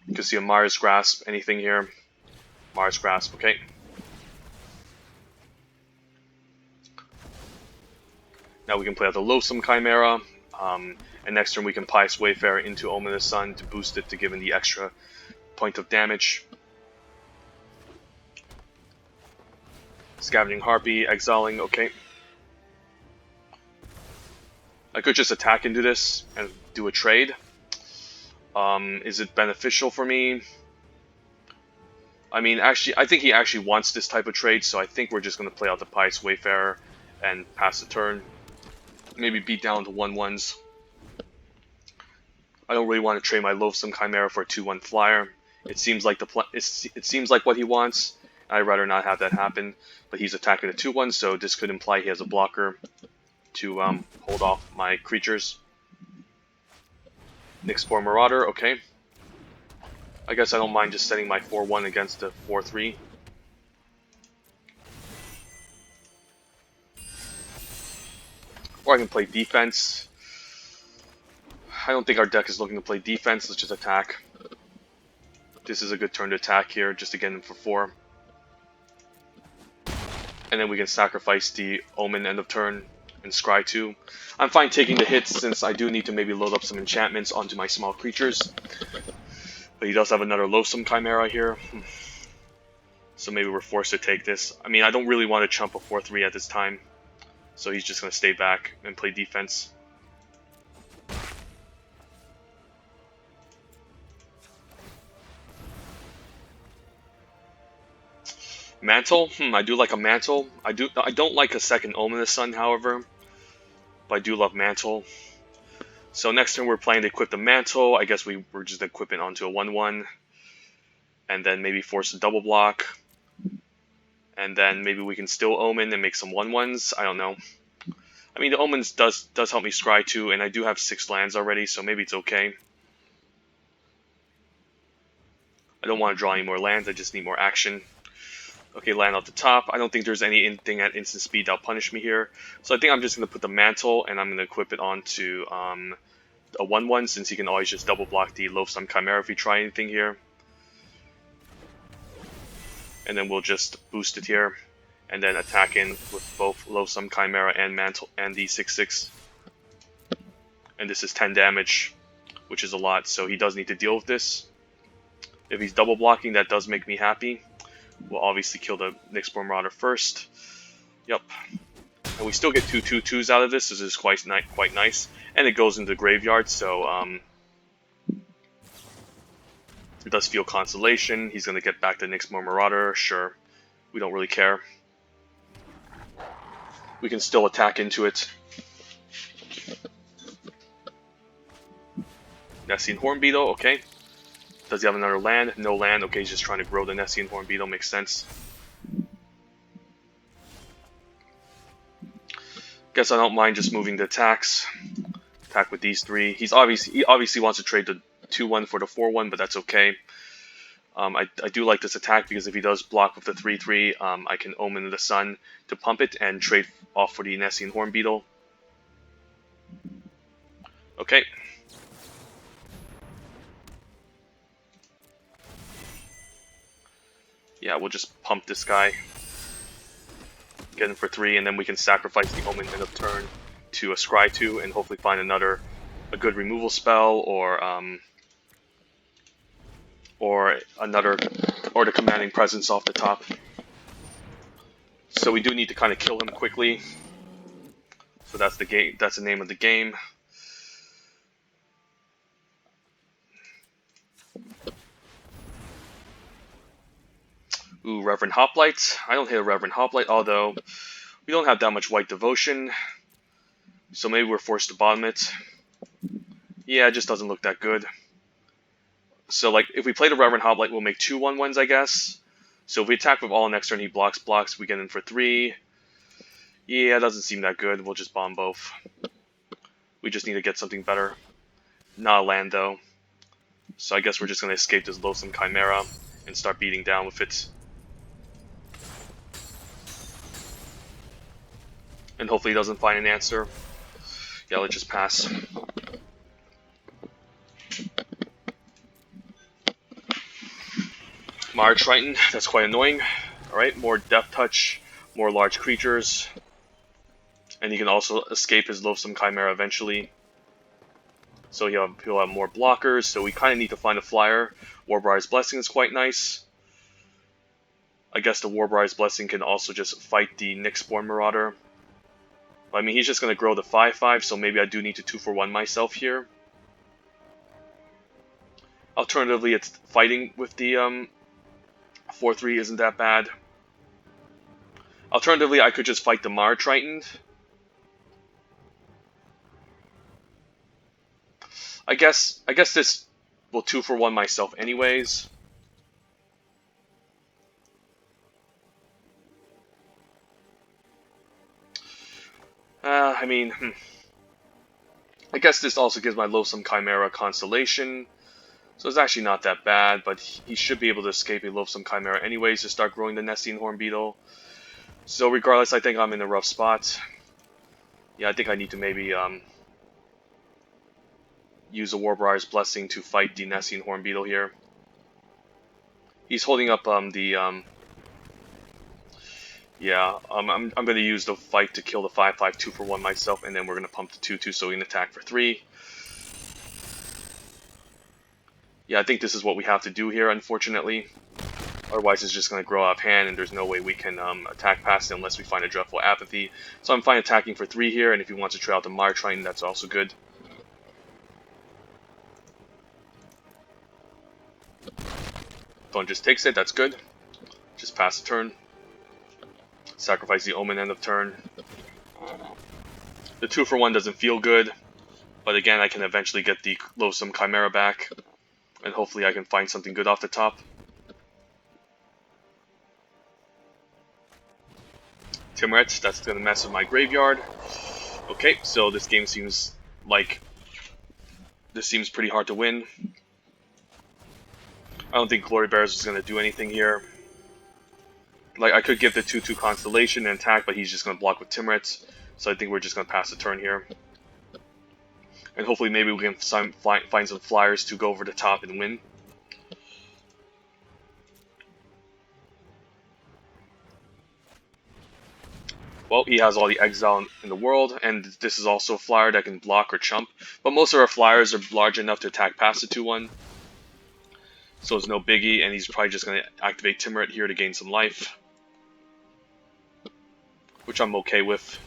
You can see a Mars Grasp, anything here. Mars Grasp, okay. Now we can play out the Loathsome Chimera, and next turn we can Pious Wayfarer into Omen of the Sun to boost it to give him the extra point of damage. Scavenging Harpy, exiling, okay. I could just attack into this and do a trade. Is it beneficial for me? I mean, actually, I think he actually wants this type of trade, so I think we're just going to play out the Pious Wayfarer and pass the turn. Maybe beat down to 1/1s. I don't really want to trade my Loathsome Chimera for a 2/1 flyer. It seems like it seems like what he wants. I'd rather not have that happen, but he's attacking a 2/1, so this could imply he has a blocker to hold off my creatures. Nyxbor Marauder, okay. I guess I don't mind just setting my 4/1 against the 4/3. Or I can play defense. I don't think our deck is looking to play defense, let's just attack. This is a good turn to attack here, just to get him for 4. And then we can sacrifice the Omen end of turn and Scry 2. I'm fine taking the hits since I do need to maybe load up some enchantments onto my small creatures. But he does have another Loathsome Chimera here. So maybe we're forced to take this. I mean, I don't really want to chump a 4/3 at this time. So he's just going to stay back and play defense. Mantle? I do like a Mantle. I don't like a second Omen of the Sun, however. But I do love Mantle. So next turn we're planning to equip the Mantle. I guess we're just equipping onto a 1/1. And then maybe force a double block. And then maybe we can still Omen and make some 1/1s. I don't know. I mean, the Omens does help me scry too, and I do have 6 lands already, so maybe it's okay. I don't want to draw any more lands, I just need more action. Okay, land off the top. I don't think there's anything at instant speed that'll punish me here. So I think I'm just going to put the Mantle, and I'm going to equip it onto a 1/1, since he can always just double block the Loathsome Chimera if we try anything here. And then we'll just boost it here, and then attack in with both Loathsome Chimera and Mantle and the 6/6. And this is 10 damage, which is a lot, so he does need to deal with this. If he's double blocking, that does make me happy. We'll obviously kill the Nyxbor Marauder first. Yep. And we still get 2 2/2s out of this, so this is quite nice. And it goes into the graveyard, so it does feel Constellation. He's going to get back the Nyxbor Marauder, sure. We don't really care. We can still attack into it. Nessian Hornbeetle, okay. Does he have another land? No land. Okay, he's just trying to grow the Nessian Hornbeetle. Makes sense. Guess I don't mind just moving the attacks. Attack with these 3. He obviously wants to trade the 2/1 for the 4/1, but that's okay. I do like this attack because if he does block with the 3/3, I can Omen of the Sun to pump it and trade off for the Nessian Hornbeetle. Okay. Yeah, we'll just pump this guy. Get him for 3, and then we can sacrifice the Omen end of turn to a Scry 2 and hopefully find a good removal spell or the Commanding Presence off the top. So we do need to kind of kill him quickly. So that's the game. That's the name of the game. Ooh, Reverend Hoplite. I don't hit a Reverend Hoplite, although we don't have that much White Devotion. So maybe we're forced to bottom it. Yeah, it just doesn't look that good. So like, if we play the Reverend Hoplite, we'll make 2 1/1s, I guess. So if we attack with all next turn, he blocks, we get in for 3. Yeah, it doesn't seem that good. We'll just bomb both. We just need to get something better. Not a land, though. So I guess we're just going to escape this Loathsome Chimera and start beating down with it. And hopefully he doesn't find an answer. Yeah, let's just pass. Mara Triton, that's quite annoying. Alright, more Death Touch, more large creatures. And he can also escape his Loathsome Chimera eventually. So he'll have more blockers, so we kind of need to find a flyer. Warbriar's Blessing is quite nice. I guess the Warbriar's Blessing can also just fight the Nyxborn Marauder. I mean, he's just going to grow the 5/5, so maybe I do need to 2-for-1 myself here. Alternatively, it's fighting with the 4/3 isn't that bad. Alternatively, I could just fight the Mara Triton. I guess this will 2-for-1 myself anyways. I mean, I guess this also gives my Loathsome Chimera Constellation. So it's actually not that bad, but he should be able to escape a Loathsome Chimera anyways to start growing the Nessian Horn Beetle. So regardless, I think I'm in a rough spot. Yeah, I think I need to maybe use a Warbriar's Blessing to fight the Nessian Horn Beetle here. He's holding up yeah, I'm going to use the fight to kill the 5/5 2-for-1 myself, and then we're going to pump the 2/2 so we can attack for 3. Yeah, I think this is what we have to do here, unfortunately. Otherwise, it's just going to grow out of hand, and there's no way we can attack past it unless we find a Dreadful Apathy. So I'm fine attacking for 3 here, and if he wants to try out the Mara Triton, that's also good. Opponent just takes it, that's good. Just pass the turn. Sacrifice the Omen end of turn. The 2-for-1 doesn't feel good, but again, I can eventually get the Loathsome Chimera back, and hopefully I can find something good off the top. Timret, that's going to mess with my graveyard. Okay, so this game seems pretty hard to win. I don't think Glory Bearers is going to do anything here. Like, I could give the 2/2 Constellation and attack, but he's just going to block with Timret. So I think we're just going to pass the turn here. And hopefully maybe we can find some flyers to go over the top and win. Well, he has all the exile in the world, and this is also a flyer that can block or chump. But most of our flyers are large enough to attack past the 2/1. So it's no biggie, and he's probably just going to activate Timret here to gain some life. Which I'm okay with.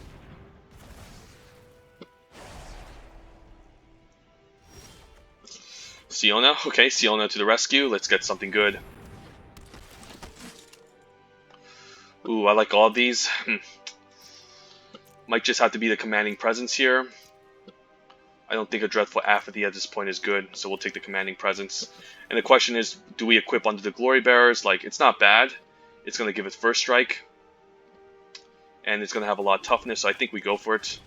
Siona, okay, Siona to the rescue. Let's get something good. Ooh, I like all of these. Might just have to be the Commanding Presence here. I don't think a Dreadful Apathy at this point is good, so we'll take the Commanding Presence. And the question is, do we equip onto the Glory Bearers? Like, it's not bad. It's going to give it first strike. And it's going to have a lot of toughness, so I think we go for it.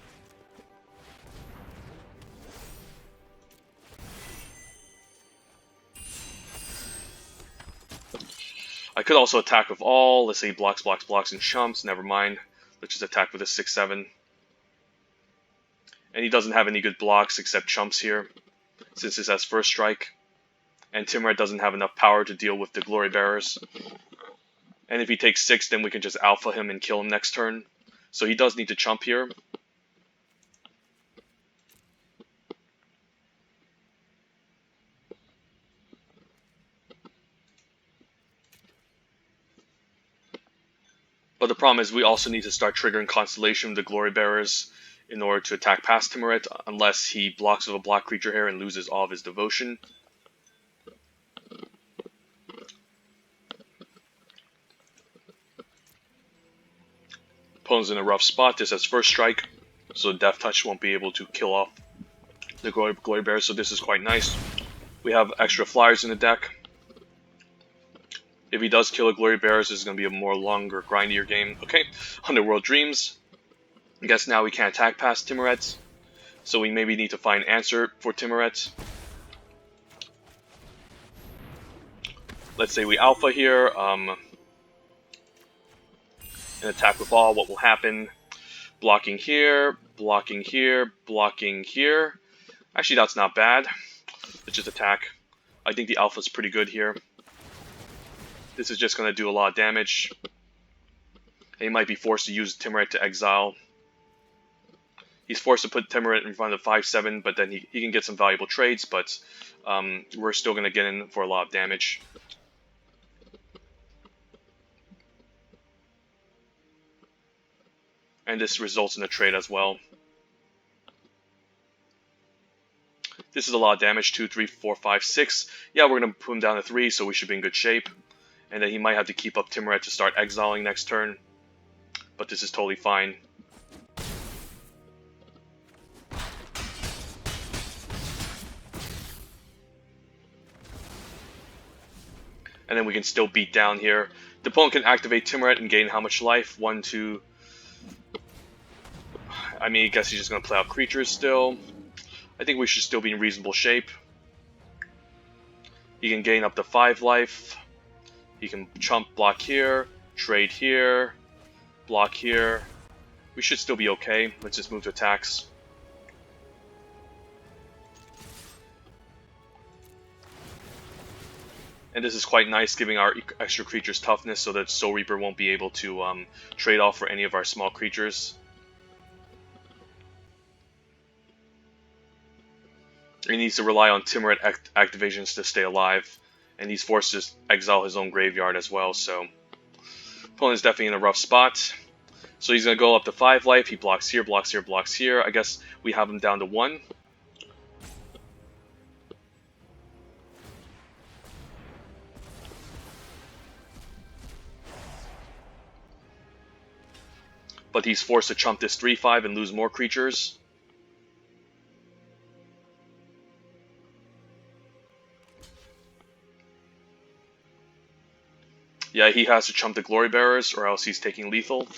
I could also attack with all. Let's say blocks, and chumps. Never mind. Let's just attack with a 6/7. And he doesn't have any good blocks except chumps here, since this has first strike. And Timuret doesn't have enough power to deal with the Glory Bearers. And if he takes 6, then we can just alpha him and kill him next turn. So he does need to chump here. But the problem is we also need to start triggering Constellation with the Glory Bearers in order to attack past Timuret, unless he blocks with a black creature here and loses all of his devotion. Opponent's in a rough spot. This has first strike, so Death Touch won't be able to kill off the Glory Bearers, so this is quite nice. We have extra flyers in the deck. If he does kill a Glory Bearers, this is going to be a more longer, grindier game. Okay, Underworld Dreams. I guess now we can't attack past Timuret, so we maybe need to find an answer for Timuret. Let's say we alpha here, and attack with all. What will happen? Blocking here, blocking here, blocking here. Actually, that's not bad. Let's just attack. I think the alpha is pretty good here. This is just going to do a lot of damage. And he might be forced to use Timuret to exile. He's forced to put Timuret in front of 5-7, but then he can get some valuable trades, but we're still going to get in for a lot of damage. And this results in a trade as well. This is a lot of damage, 2, 3, 4, 5, 6. Yeah, we're going to put him down to 3, so we should be in good shape. And then he might have to keep up Timuret to start exiling next turn. But this is totally fine. And then we can still beat down here. The opponent can activate Timuret and gain how much life? 1, 2... I mean, I guess he's just going to play out creatures still. I think we should still be in reasonable shape. He can gain up to 5 life. He can chump, block here, trade here, block here. We should still be okay. Let's just move to attacks. And this is quite nice, giving our extra creatures toughness so that Soul Reaper won't be able to trade off for any of our small creatures. He needs to rely on Timuret activations to stay alive, and he's forced to exile his own graveyard as well, so opponent's definitely in a rough spot. So he's going to go up to 5 life, he blocks here, blocks here, blocks here. I guess we have him down to 1. But he's forced to chump this 3-5 and lose more creatures. Yeah, he has to chump the Glory Bearers or else he's taking lethal.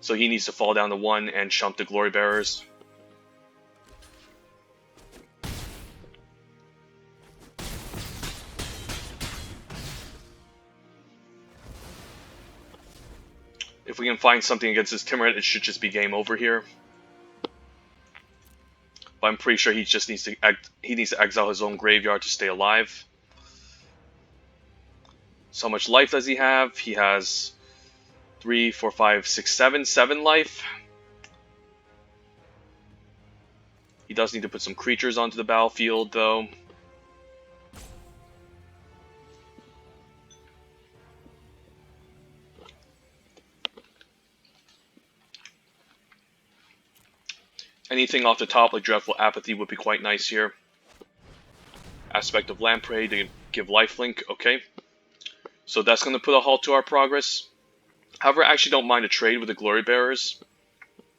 So he needs to fall down to 1 and chump the Glory Bearers. If we can find something against this Timuret, it should just be game over here. But I'm pretty sure he just needs to exile his own graveyard to stay alive. So how much life does he have? He has 3, 4, 5, 6, 7 life. He does need to put some creatures onto the battlefield, though. Anything off the top, like Dreadful Apathy, would be quite nice here. Aspect of Lamprey to give lifelink, okay. So that's going to put a halt to our progress. However, I actually don't mind a trade with the Glory Bearers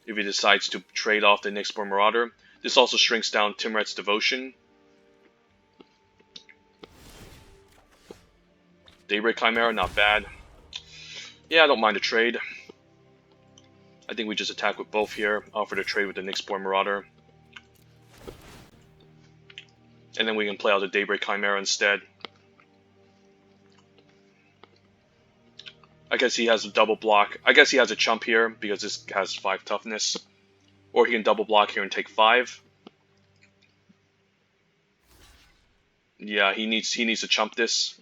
if he decides to trade off the Nyxborn Marauder. This also shrinks down Timuret's Devotion. Daybreak Chimera, not bad. Yeah, I don't mind a trade. I think we just attack with both here, offer to trade with the Nyxborn Marauder. And then we can play out the Daybreak Chimera instead. I guess he has a double block. I guess he has a chump here because this has 5 toughness. Or he can double block here and take 5. Yeah, he needs to chump this.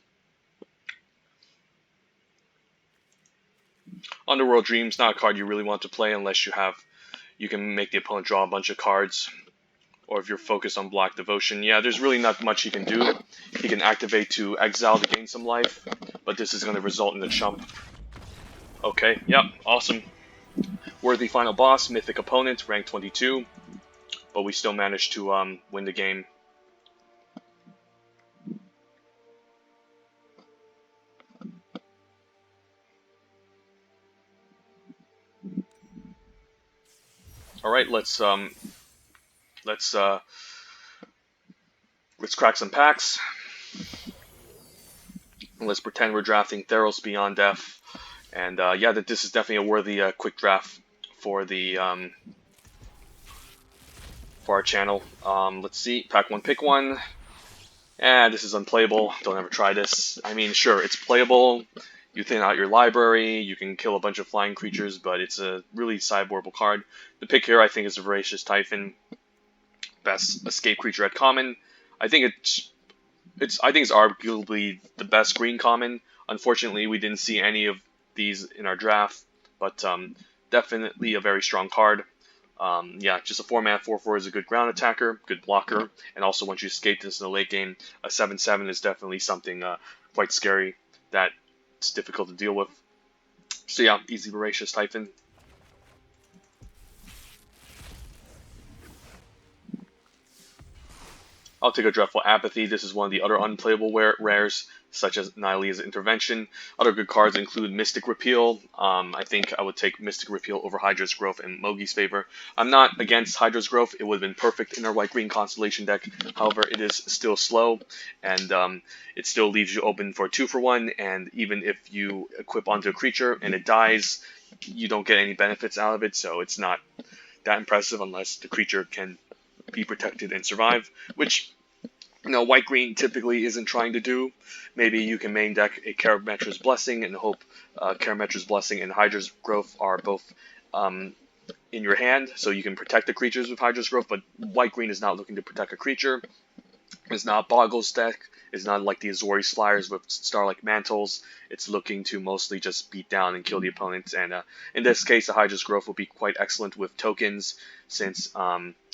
Underworld Dreams, not a card you really want to play unless you can make the opponent draw a bunch of cards. Or if you're focused on Black Devotion. Yeah, there's really not much he can do. He can activate to exile to gain some life, but this is going to result in a chump. Okay, yep, awesome. Worthy final boss, mythic opponent, rank 22, but we still managed to win the game. All right, let's crack some packs. Let's pretend we're drafting Theros Beyond Death, and yeah, that this is definitely a worthy quick draft for the for our channel. Let's see, pack 1, pick 1. This is unplayable. Don't ever try this. I mean, sure, it's playable. You thin out your library, you can kill a bunch of flying creatures, but it's a really sideboardable card. The pick here, I think, is a Voracious Typhon. Best escape creature at common. I think it's arguably the best green common. Unfortunately, we didn't see any of these in our draft, but definitely a very strong card. Yeah, just a 4-mana 4/4 is a good ground attacker, good blocker, and also once you escape this in the late game, a 7/7 is definitely something quite scary that it's difficult to deal with. So yeah, easy Voracious Typhon. I'll take a Dreadful Apathy. This is one of the other unplayable rares, such as Nylea's Intervention. Other good cards include Mystic Repeal. I think I would take Mystic Repeal over Hydra's Growth in Mogi's favor. I'm not against Hydra's Growth. It would have been perfect in our white-green Constellation deck. However, it is still slow, and it still leaves you open for a 2-for-1, and even if you equip onto a creature and it dies, you don't get any benefits out of it, so it's not that impressive unless the creature can be protected and survive, which white-green typically isn't trying to do. Maybe you can main deck a Karametra's Blessing and hope Karametra's Blessing and Hydra's Growth are both in your hand, so you can protect the creatures with Hydra's Growth, but white-green is not looking to protect a creature. It's not Boggle's deck. It's not like the Azorius Flyers with Starlight Mantles. It's looking to mostly just beat down and kill the opponents. And in this case, the Hydra's Growth will be quite excellent with tokens, since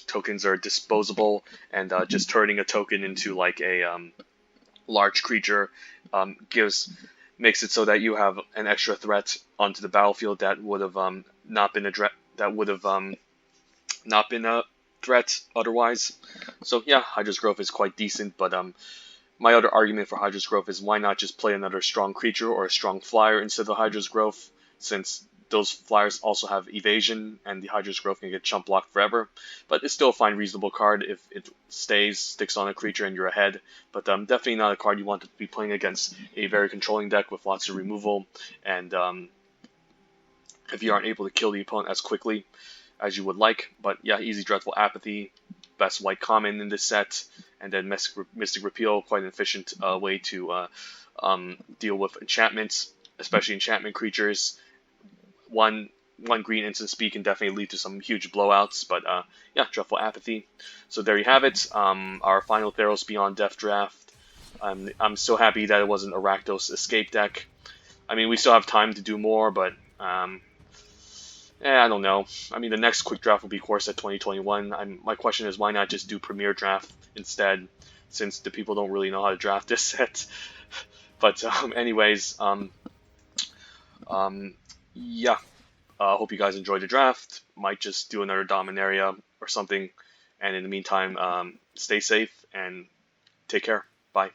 tokens are disposable, and just turning a token into like a large creature makes it so that you have an extra threat onto the battlefield that would have not been a threat otherwise. So yeah, Hydra's Growth is quite decent, but my other argument for Hydra's Growth is why not just play another strong creature or a strong flyer instead of Hydra's Growth, since those flyers also have evasion and the Hydra's Growth can get chump blocked forever. But it's still a fine, reasonable card if it sticks on a creature and you're ahead. But definitely not a card you want to be playing against a very controlling deck with lots of removal, and if you aren't able to kill the opponent as quickly as you would like. But yeah, easy Dreadful Apathy, best white common in this set, and then Mystic Repeal, quite an efficient way to deal with enchantments, especially enchantment creatures. One green instant speed can definitely lead to some huge blowouts, but yeah, Dreadful Apathy. So there you have it, our final Theros Beyond Death draft. I'm so happy that it wasn't a Rakdos Escape deck. I mean, we still have time to do more, but I don't know. I mean, the next quick draft will be Core Set 2021. My question is, why not just do Premier Draft instead, since the people don't really know how to draft this set. But anyways, yeah. Hope you guys enjoyed the draft. Might just do another Dominaria or something. And in the meantime, stay safe and take care. Bye.